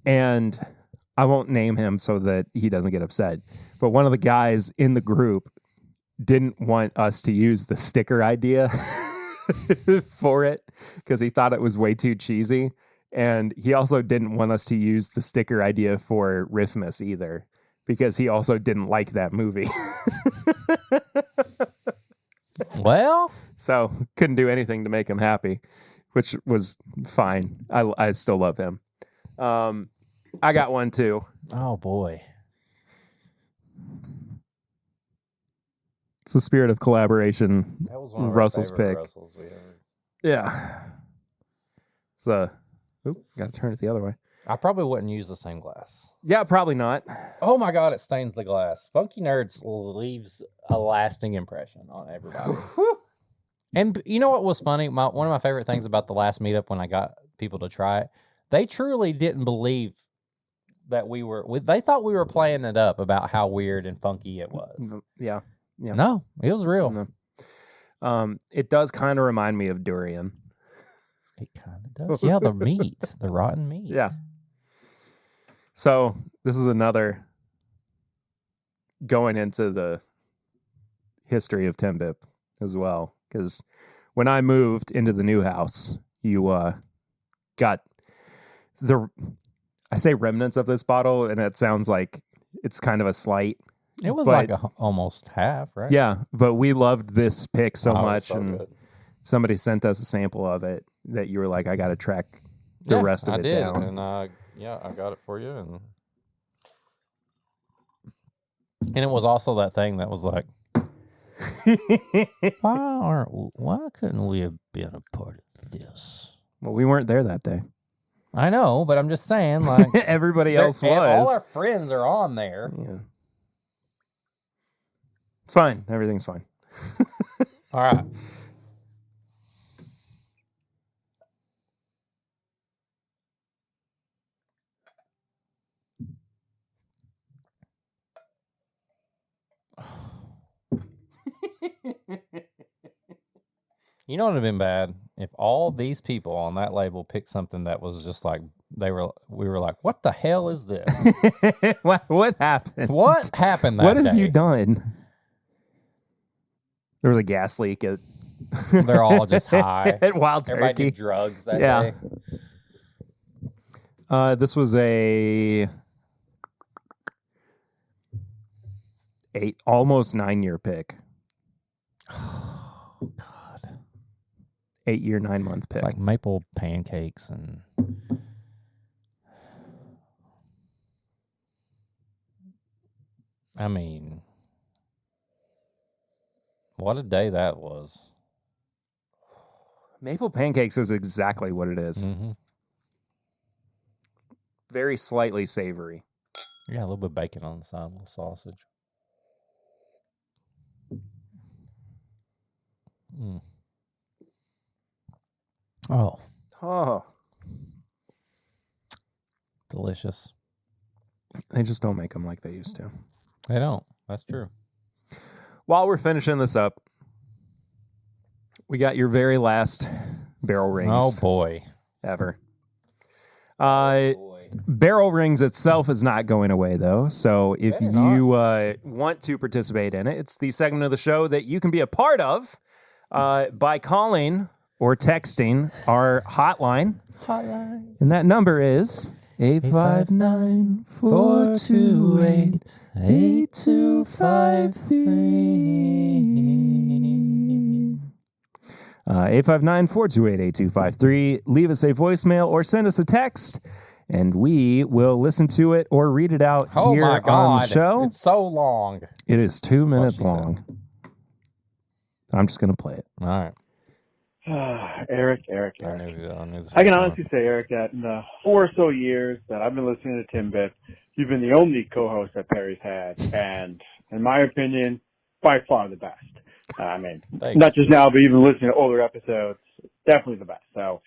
and I won't name him so that he doesn't get upset, but one of the guys in the group didn't want us to use the sticker idea for it because he thought it was way too cheesy, and he also didn't want us to use the sticker idea for Riffmas either, because he also didn't like that movie.
Well,
so couldn't do anything to make him happy, which was fine. I still love him. I got one too.
Oh boy.
It's the spirit of collaboration.
That was one of
Russell's
our
pick.
Russells we ever...
Yeah. So, got to turn it the other way.
I probably wouldn't use the same glass.
Yeah, probably not.
Oh my God, it stains the glass. Funky Nerds leaves a lasting impression on everybody. And you know what was funny? One of my favorite things about the last meetup when I got people to try it, they truly didn't believe that they thought we were playing it up about how weird and funky it was.
Yeah.
No, it was real.
No. It does kind of remind me of durian.
It kind of does. Yeah, the meat, the rotten meat.
Yeah. So this is another going into the history of TIMBP as well, because when I moved into the new house, you got I say remnants of this bottle, and it sounds like it's kind of a slight.
It was like almost half, right?
Yeah, but we loved this pick so much,
so
and
good.
Somebody sent us a sample of it that you were like, I got to track the rest of it down.
And I got it for you, and it was also that thing that was like, why couldn't we have been a part of this?
Well, we weren't there that day.
I know, but I'm just saying, like
everybody else was.
All our friends are on there.
Yeah. It's fine. Everything's fine.
All right. You know what would have been bad? If all these people on that label picked something that was just like we were like, what the hell is this?
What happened?
What happened that
What
day?
have you done? There was a gas leak at
They're all just high.
at Wild Turkey.
Everybody did drugs that day.
This was a almost 9-year pick.
Oh, God.
8-year, 9-month pick.
It's like maple pancakes and... I mean, what a day that was.
Maple pancakes is exactly what it is.
Mm-hmm.
Very slightly savory.
Yeah, a little bit of bacon on the side, a little sausage. Mm. Oh, delicious.
They just don't make them like they used to.
They don't. That's true.
While we're finishing this up, we got your very last barrel rings.
Oh, boy.
Ever. Barrel Rings itself is not going away, though. So if you want to participate in it, it's the segment of the show that you can be a part of by calling or texting our hotline. And that number is 859-428-8253. 859-428-8253. Leave us a voicemail or send us a text, and we will listen to it or read it out here on the show.
It's so long.
It is 2 minutes long. I'm just going to play it.
All right.
Eric.
I knew
I can honestly say, Eric, that in the 4 or so years that I've been listening to TIMBP, you've been the only co-host that Perry's had, and in my opinion, by far the best. I mean,
Thanks.
Not just now, but even listening to older episodes, definitely the best. So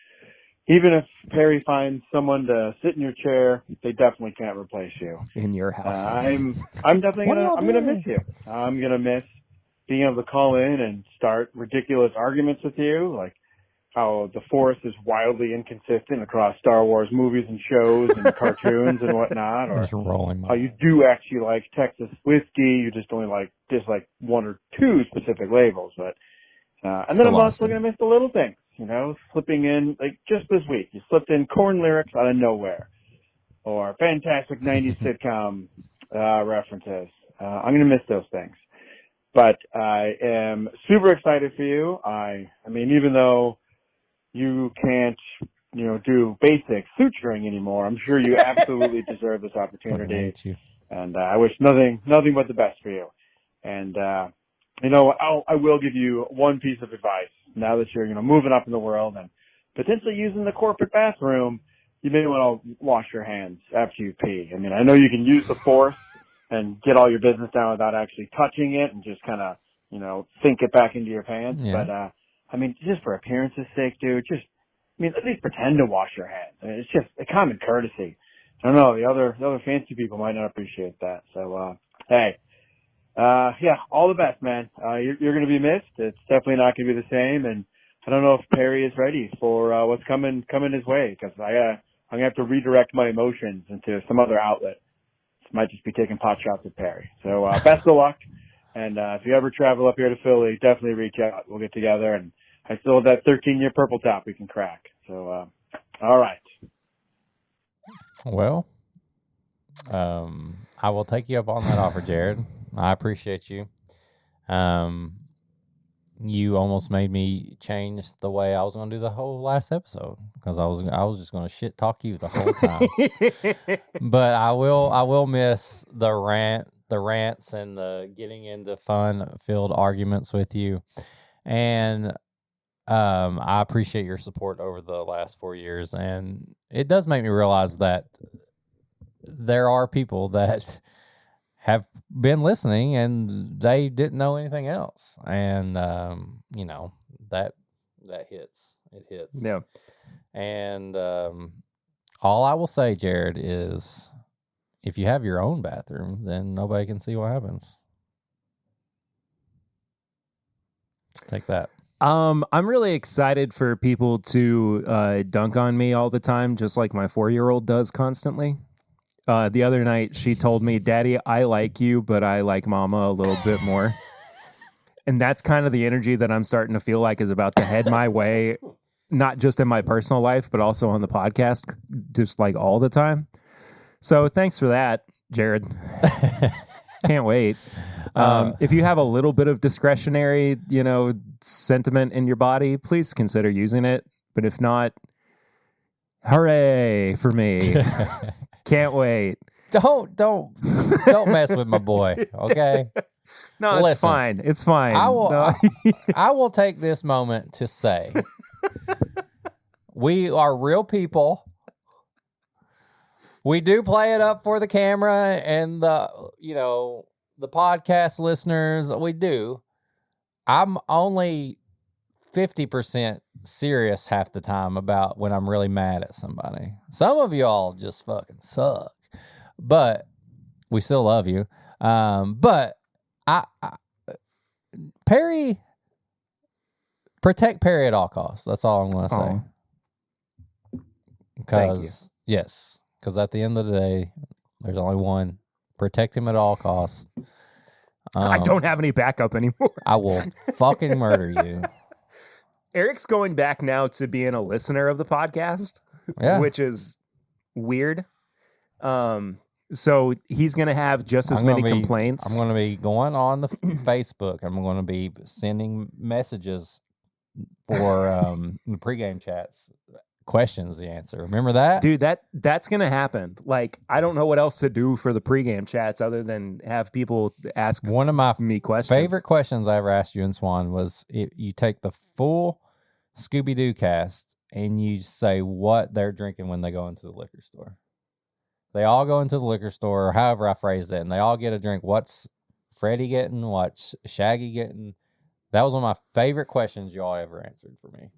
even if Perry finds someone to sit in your chair, they definitely can't replace you.
In your house.
I'm definitely gonna miss you. I'm gonna miss being able to call in and start ridiculous arguments with you, like how the Force is wildly inconsistent across Star Wars movies and shows and cartoons and whatnot, or
just rolling
how you do actually like Texas whiskey, you just only dislike 1 or 2 specific labels. But and then I'm also going to miss the little things, slipping in, like just this week, you slipped in corn lyrics out of nowhere, or fantastic 90s sitcom references. I'm going to miss those things. But I am super excited for you. I mean, even though you can't, do basic suturing anymore, I'm sure you absolutely deserve this opportunity. And I wish nothing but the best for you. And, I will give you one piece of advice now that you're, moving up in the world and potentially using the corporate bathroom. You may want to wash your hands after you pee. I mean, I know you can use the Force and get all your business done without actually touching it and just kind of, sink it back into your pants.
Yeah.
But, just for appearance's sake, dude, at least pretend to wash your hands. I mean, it's just a common courtesy. I don't know, the other fancy people might not appreciate that. So, hey, all the best, man. You're going to be missed. It's definitely not going to be the same. And I don't know if Perry is ready for, what's coming his way, because I'm going to have to redirect my emotions into some other outlet. Might just be taking pot shots at Perry. So, best of luck. And, if you ever travel up here to Philly, definitely reach out. We'll get together, and I still have that 13-year purple top we can crack. So, all right.
Well, I will take you up on that offer, Jared. I appreciate you. You almost made me change the way I was going to do the whole last episode, because I was just going to shit talk you the whole time. But I will miss the rants and the getting into fun-filled arguments with you. And I appreciate your support over the last 4 years, and it does make me realize that there are people that have been listening and they didn't know anything else. And, that hits. It hits.
Yeah.
And all I will say, Jared, is if you have your own bathroom, then nobody can see what happens. Take that.
I'm really excited for people to dunk on me all the time, just like my 4-year-old does constantly. The other night, she told me, "Daddy, I like you, but I like Mama a little bit more." And that's kind of the energy that I'm starting to feel like is about to head my way, not just in my personal life, but also on the podcast, just like all the time. So thanks for that, Jared. Can't wait. If you have a little bit of discretionary, sentiment in your body, please consider using it. But if not, hooray for me. Can't wait.
Don't mess with my boy, okay?
No, it's fine. It's fine.
I will take this moment to say we are real people. We do play it up for the camera and the podcast listeners. We do. I'm only 50% serious half the time about when I'm really mad at somebody. Some of y'all just fucking suck, but we still love you. But Perry, protect Perry at all costs. That's all I'm going to say.
Thank you.
Yes. Because at the end of the day, there's only one. Protect him at all costs.
I don't have any backup anymore.
I will fucking murder you.
Eric's going back now to being a listener of the podcast, which is weird. So he's going to have just as many complaints.
I'm going to be going on the Facebook. I'm going to be sending messages for the pregame chats. Questions the answer. Remember that?
Dude, that's going to happen. Like, I don't know what else to do for the pregame chats other than have people ask
one of my
me questions.
Favorite questions I ever asked you and Swan was you take the full Scooby-Doo cast and you say what they're drinking when they go into the liquor store. They all go into the liquor store, or however I phrased it, and they all get a drink. What's Freddie getting? What's Shaggy getting? That was one of my favorite questions y'all ever answered for me.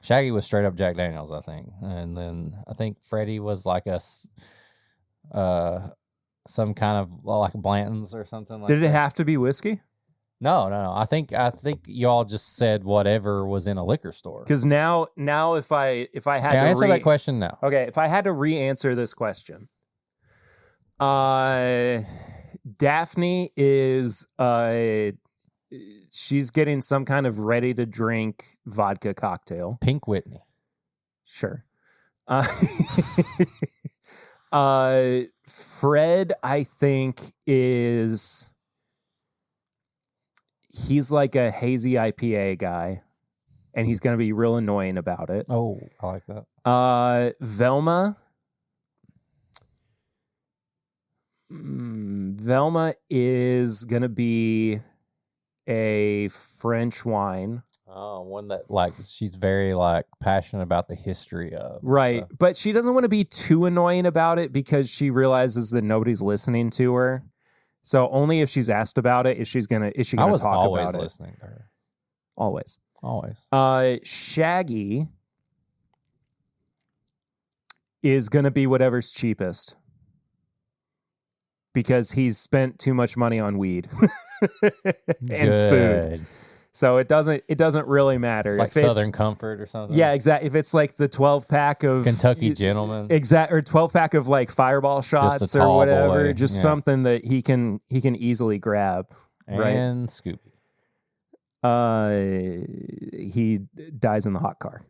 Shaggy was straight up Jack Daniels, I think. And then I think Freddie was like some kind of like Blanton's or something like that.
Did it have to be whiskey?
No. I think y'all just said whatever was in a liquor store.
Because now if I had to
answer that question now.
Okay, if I had to re-answer this question, Daphne is she's getting some kind of ready-to-drink vodka cocktail.
Pink Whitney.
Sure. Fred, I think, he's like a hazy IPA guy, and he's going to be real annoying about it.
Oh, I like that.
Velma is going to be a French wine.
Oh, one that like she's very like passionate about the history of.
Right. But she doesn't want to be too annoying about it because she realizes that nobody's listening to her. So only if she's asked about it is she gonna talk about it. I was
always listening to her.
Always. Shaggy is gonna be whatever's cheapest because he's spent too much money on weed and food. So it doesn't really matter.
It's like Southern Comfort or something.
Yeah, exactly. If it's like the 12-pack of
Kentucky Gentleman,
or 12-pack of like Fireball shots or whatever, just something that he can easily grab.
And
right?
Scooby.
He dies in the hot car.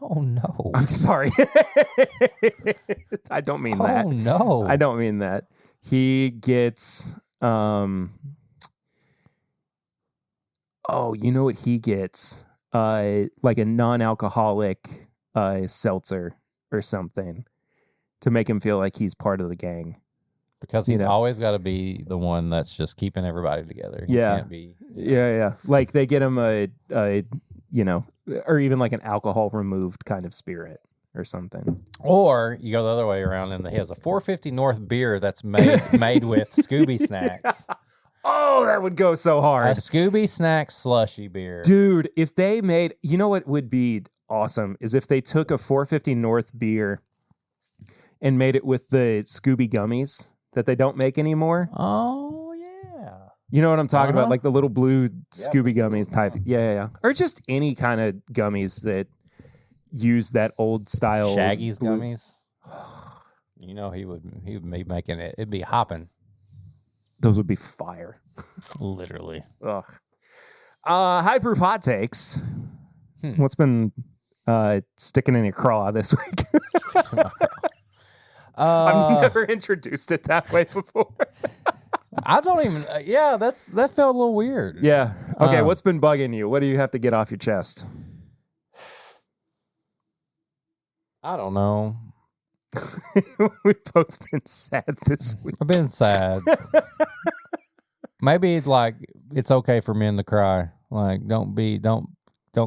Oh no!
I'm sorry. I don't mean that.
Oh no!
I don't mean that. He gets. Oh, you know what he gets? Like a non-alcoholic seltzer or something to make him feel like he's part of the gang.
Because he's always got to be the one that's just keeping everybody together. He can't be.
Yeah. Like they get him a or even like an alcohol removed kind of spirit or something.
Or you go the other way around and he has a 450 North beer that's made with Scooby snacks.
Oh, that would go so hard.
A Scooby snack slushy beer.
Dude, if they made, you know what would be awesome is if they took a 450 North beer and made it with the Scooby gummies that they don't make anymore.
Oh, yeah.
You know what I'm talking about? Like the little blue Scooby gummies type. Yeah. Or just any kind of gummies that use that old style.
Shaggy's gummies. You know, he would be making it. It'd be hopping.
Those would be fire.
Literally.
Ugh. High proof hot takes. What's been sticking in your craw this week? I've never introduced it that way before.
I don't even. That felt a little weird.
Yeah. Okay. What's been bugging you? What do you have to get off your chest?
I don't know.
We've both been sad this week.
I've been sad. Maybe like it's okay for men to cry. Like don't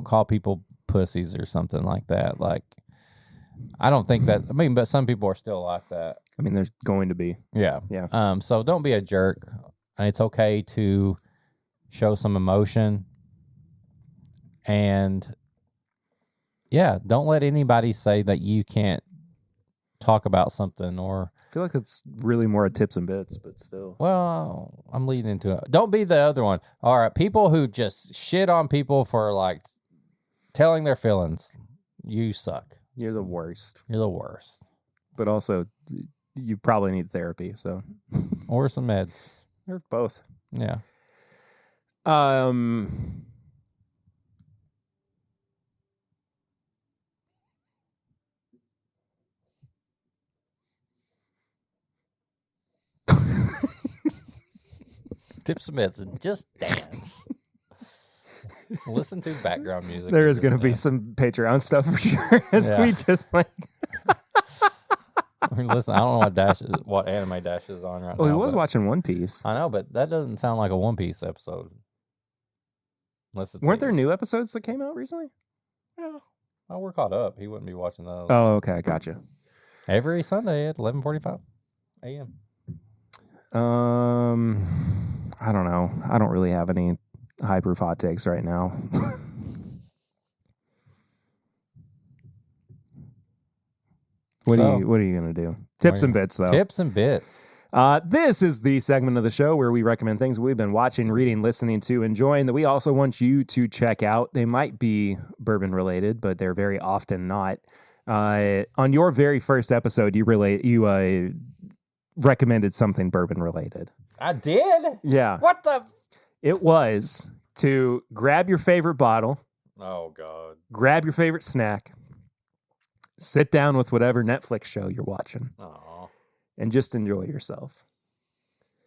call people pussies or something like that. Like I don't think that. I mean, but some people are still like that.
I mean, there's going to be.
Yeah.
Yeah.
So don't be a jerk. It's okay to show some emotion. And yeah, don't let anybody say that you can't talk about something or.
I feel like it's really more a tips and bits, but still.
Well, I'm leading into it. Don't be the other one. All right, people who just shit on people for like telling their feelings. You suck.
You're the worst.
You're the worst.
But also, you probably need therapy, so.
Or some meds.
Or both.
Yeah. Tip some meds and just dance. Listen to background music.
There is going to be some Patreon stuff for sure. As we just like.
Listen, I don't know what anime Dash is on right now.
Well, he was watching One Piece.
I know, but that doesn't sound like a One Piece episode.
Weren't there new episodes that came out recently?
Yeah. Oh, we're caught up. He wouldn't be watching those.
Oh, okay. Gotcha.
Every Sunday at 11:45 a.m.
I don't know. I don't really have any high proof hot takes right now. What are you gonna do? Tips and bits, though.
Tips and bits.
This is the segment of the show where we recommend things we've been watching, reading, listening to, enjoying that we also want you to check out. They might be bourbon related, but they're very often not. On your very first episode, you recommended something bourbon related.
I did?
Yeah.
What the?
It was to grab your favorite bottle.
Oh, God.
Grab your favorite snack. Sit down with whatever Netflix show you're watching.
Oh.
And just enjoy yourself.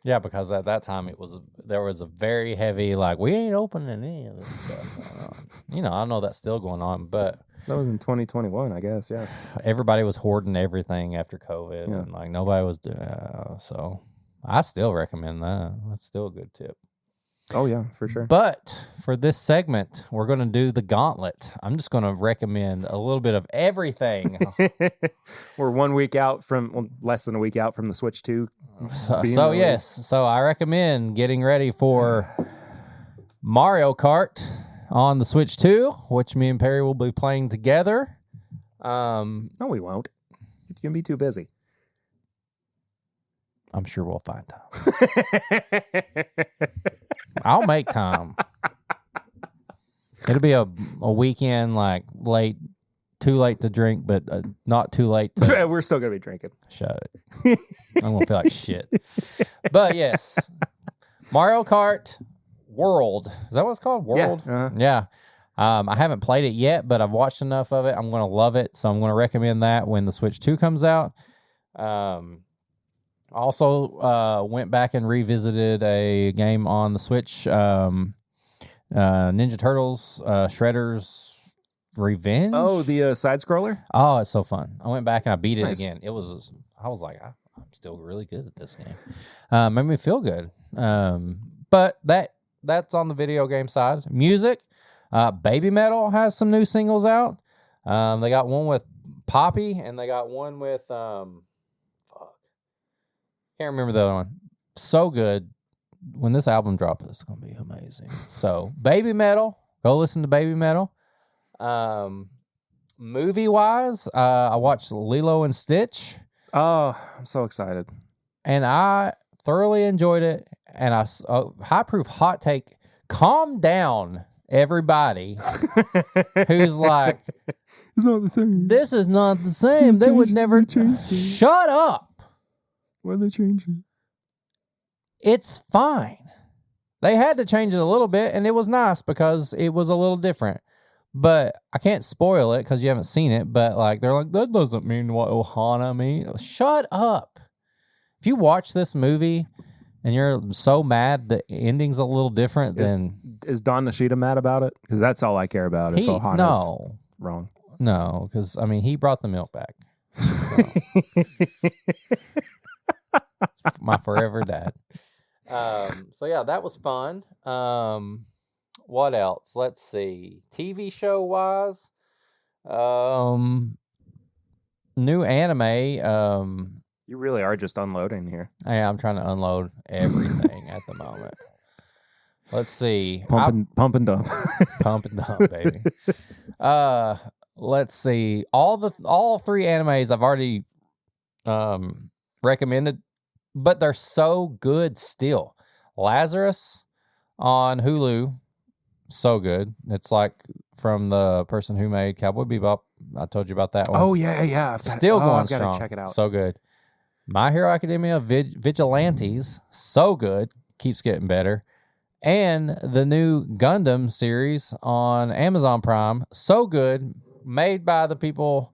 Yeah, because at that time there was a very heavy, like, we ain't opening any of this stuff. I don't know that's still going on, but
that was in 2021, I guess. Yeah,
everybody was hoarding everything after COVID, and like nobody was doing. So I still recommend that. That's still a good tip.
Oh yeah, for sure.
But for this segment, we're going to do the gauntlet. I'm just going to recommend a little bit of everything.
We're 1 week out less than a week out from the Switch 2.
So I recommend getting ready for Mario Kart on the Switch 2, which me and Perry will be playing together.
No, we won't. It's going to be too busy.
I'm sure we'll find time. I'll make time. It'll be a weekend, like too late to drink, but not too late to...
We're still going to be drinking.
Shut it. I'm going to feel like shit. But yes, Mario Kart World. Is that what it's called? World?
Yeah. Uh-huh.
Yeah. I haven't played it yet, but I've watched enough of it. I'm going to love it. So I'm going to recommend that when the Switch 2 comes out. Also went back and revisited a game on the Switch, Ninja Turtles, Shredder's Revenge.
Oh, the side scroller?
Oh, it's so fun. I went back and I beat it
Nice.
again. I was like, I'm still really good at this game. Made me feel good. But that's on the video game side. Music, Baby Metal has some new singles out. They got one with Poppy and they got one with can't remember the other one. So good. When this album drops, it's gonna be amazing. So Baby Metal, go listen to Baby Metal. Movie wise, I watched Lilo and Stitch.
Oh, I'm so excited.
And I thoroughly enjoyed it. And high proof hot take, calm down, everybody who's like,
it's not the same.
This is not the same. They would never. Shut up.
Why they change it?
It's fine. They had to change it a little bit, and it was nice because it was a little different. But I can't spoil it because you haven't seen it. But like they're like, that doesn't mean what Ohana means. Shut up. If you watch this movie, and you're so mad the ending's a little different than
Is Don Nishida mad about it? Because that's all I care about. If Ohana's
no.
wrong.
No, because, I mean, he brought the milk back. My forever dad. So, yeah, that was fun. What else? Let's see. TV show-wise, new anime.
You really are just unloading here.
I'm trying to unload everything at the moment. Let's see.
Pump and dump.
Pump and dump, baby. Let's see. All 3 animes I've already recommended, but they're so good still. Lazarus on Hulu, so good. It's like from the person who made Cowboy Bebop. I told you about that one.
Oh yeah.
Still going
I've
strong.
Gotta check it out.
So good. My Hero Academia Vigilantes, so good. Keeps getting better. And the new Gundam series on Amazon Prime, so good. Made by the people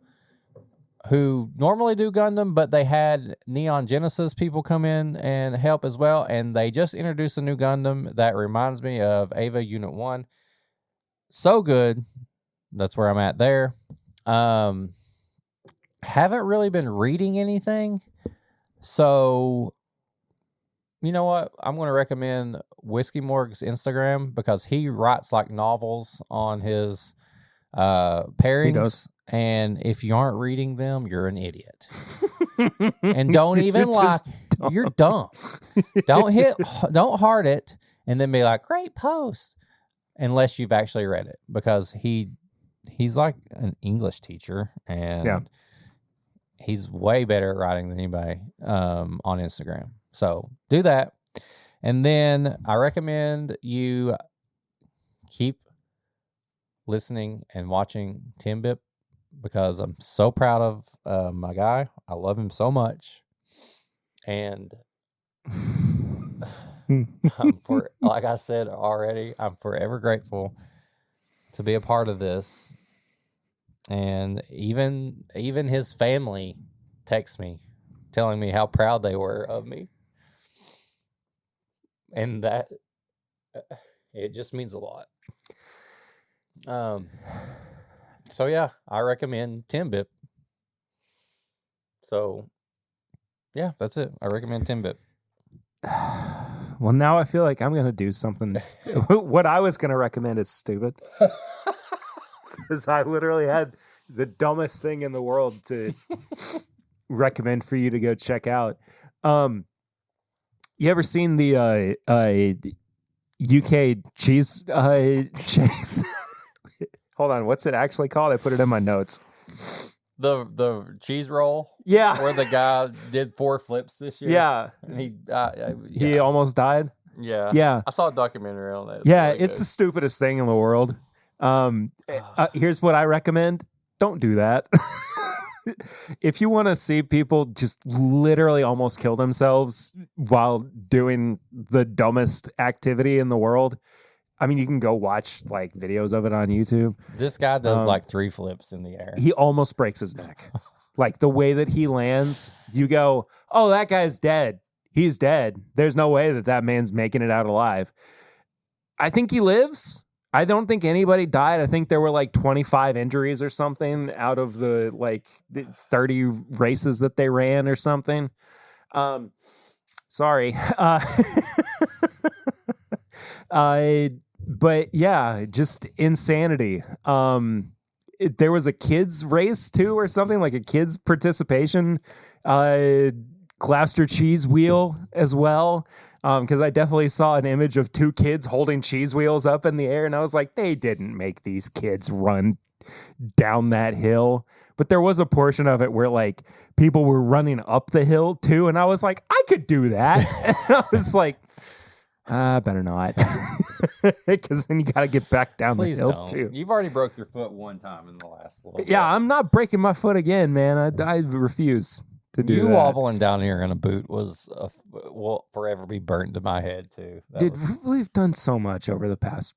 who normally do Gundam, but they had Neon Genesis people come in and help as well. And they just introduced a new Gundam that reminds me of Ava Unit 1. So good. That's where I'm at there. Haven't really been reading anything. So, you know what? I'm going to recommend Whiskey Morg's Instagram because he writes like novels on his pairings. And if you aren't reading them, you're an idiot. And don't even like, you're dumb. Don't heart it and then be like, great post, unless you've actually read it, because he's like an English teacher and he's way better at writing than anybody on Instagram. So do that. And then I recommend you keep listening and watching TIMBP because I'm so proud of my guy. I love him so much. And like I said already, I'm forever grateful to be a part of this. And even his family texts me telling me how proud they were of me. And that it just means a lot. So yeah, I recommend TIMBP. So yeah, that's it. I recommend TIMBP.
Well, now I feel like I'm going to do something. What I was going to recommend is stupid. Because I literally had the dumbest thing in the world to recommend for you to go check out. You ever seen the UK cheese chase? Hold on, what's it actually called? I put it in my notes.
The cheese roll?
Yeah.
Where the guy did 4 flips this year?
Yeah.
And
he almost died?
Yeah.
Yeah.
I saw a documentary on that.
Yeah, really it's the stupidest thing in the world. Here's what I recommend. Don't do that. If you want to see people just literally almost kill themselves while doing the dumbest activity in the world, I mean, you can go watch like videos of it on YouTube.
This guy does like 3 flips in the air.
He almost breaks his neck. Like the way that he lands, you go, oh, that guy's dead. He's dead. There's no way that man's making it out alive. I think he lives. I don't think anybody died. I think there were like 25 injuries or something out of the 30 races that they ran or something. Sorry. But yeah, just insanity. There was a kids race too or something, like a kids participation. Gloucester cheese wheel as well. Because I definitely saw an image of 2 kids holding cheese wheels up in the air, and I was like, they didn't make these kids run down that hill. But there was a portion of it where like people were running up the hill too, and I was like, I could do that. And I was like, better not, because then you got to get back down the hill too.
You've already broke your foot one time in the last little bit.
Yeah, I'm not breaking my foot again, man. I refuse. You
wobbling down here in a boot will forever be burnt to my head too.
We've done so much over the past.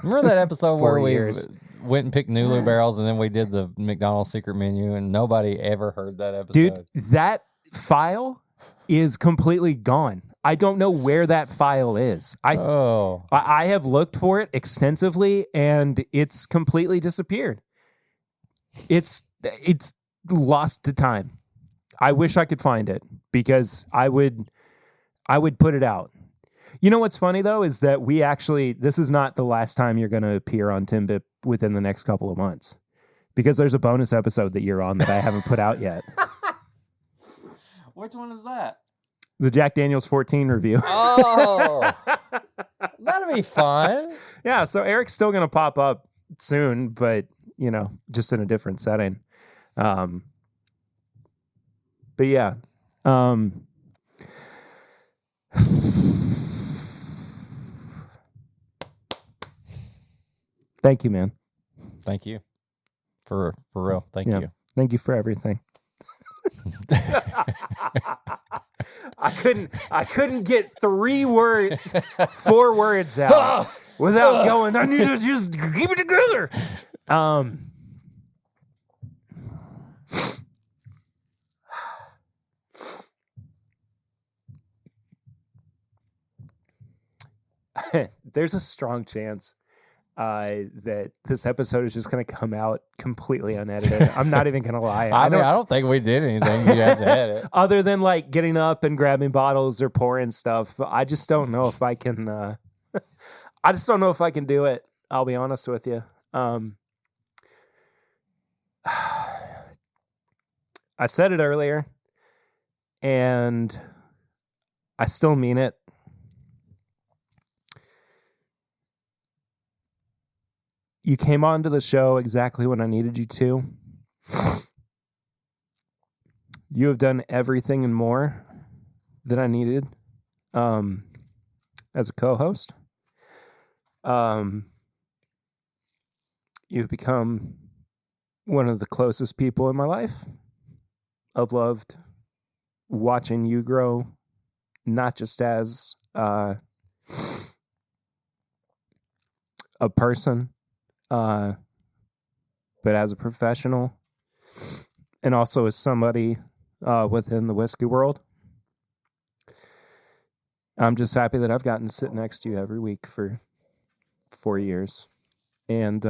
Remember that episode where we
years.
Went and picked Nulu barrels, and then we did the McDonald's secret menu, and nobody ever heard that episode.
Dude, that file is completely gone. I don't know where that file is. I have looked for it extensively, and it's completely disappeared. It's lost to time. I wish I could find it because I would put it out. You know what's funny though is that this is not the last time you're going to appear on TIMBP within the next couple of months, because there's a bonus episode that you're on that I haven't put out yet.
Which one is that?
The Jack Daniel's 14 review.
Oh, that'll be fun.
Yeah, so Eric's still going to pop up soon, but just in a different setting. But yeah. Thank you, man.
Thank you. For real. Thank you.
Thank you for everything. I couldn't get 4 words out without going, I need to just keep it together. There's a strong chance that this episode is just going to come out completely unedited. I'm not even going to lie.
I don't think we did anything you had to edit.
Other than like getting up and grabbing bottles or pouring stuff. I just don't know if I can. I just don't know if I can do it. I'll be honest with you. I said it earlier, and I still mean it. You came onto the show exactly when I needed you to. You have done everything and more that I needed as a co-host. You've become one of the closest people in my life. I've loved watching you grow, not just as a person, but as a professional, and also as somebody within the whiskey world. I'm just happy that I've gotten to sit next to you every week for 4 years. And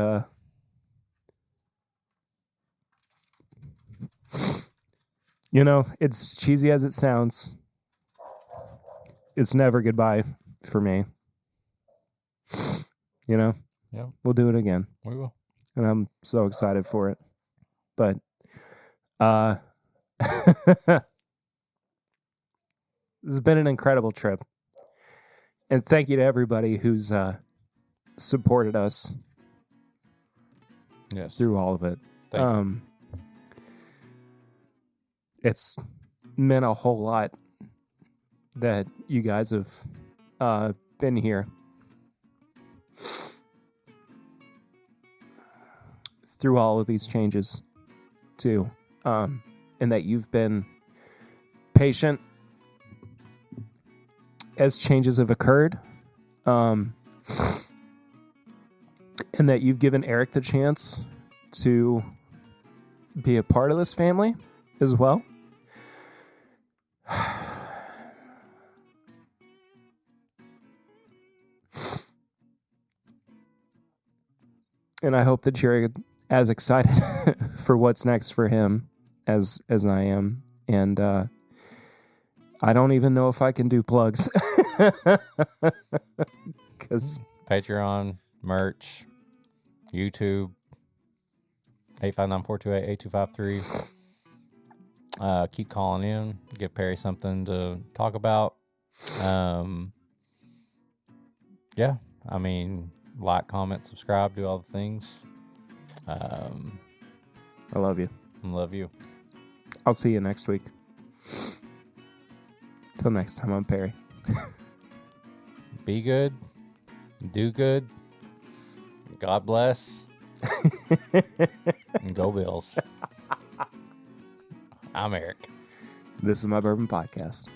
it's cheesy as it sounds. It's never goodbye for me.
Yeah.
We'll do it again.
We will.
And I'm so excited for it. But this has been an incredible trip. And thank you to everybody who's supported us through all of it. It's meant a whole lot that you guys have been here through all of these changes too, and that you've been patient as changes have occurred, and that you've given Eric the chance to be a part of this family as well. And I hope that you're as excited for what's next for him as I am. And I don't even know if I can do plugs. 'Cause
Patreon, merch, YouTube, 859-428-8253. Keep calling in. Give Perry something to talk about. Yeah, I mean, like, comment, subscribe, do all the things.
I love you.
Love you.
I'll see you next week. Till next time, I'm Perry.
Be good. Do good. God bless. And go Bills. I'm Eric.
This is my Bourbon Podcast.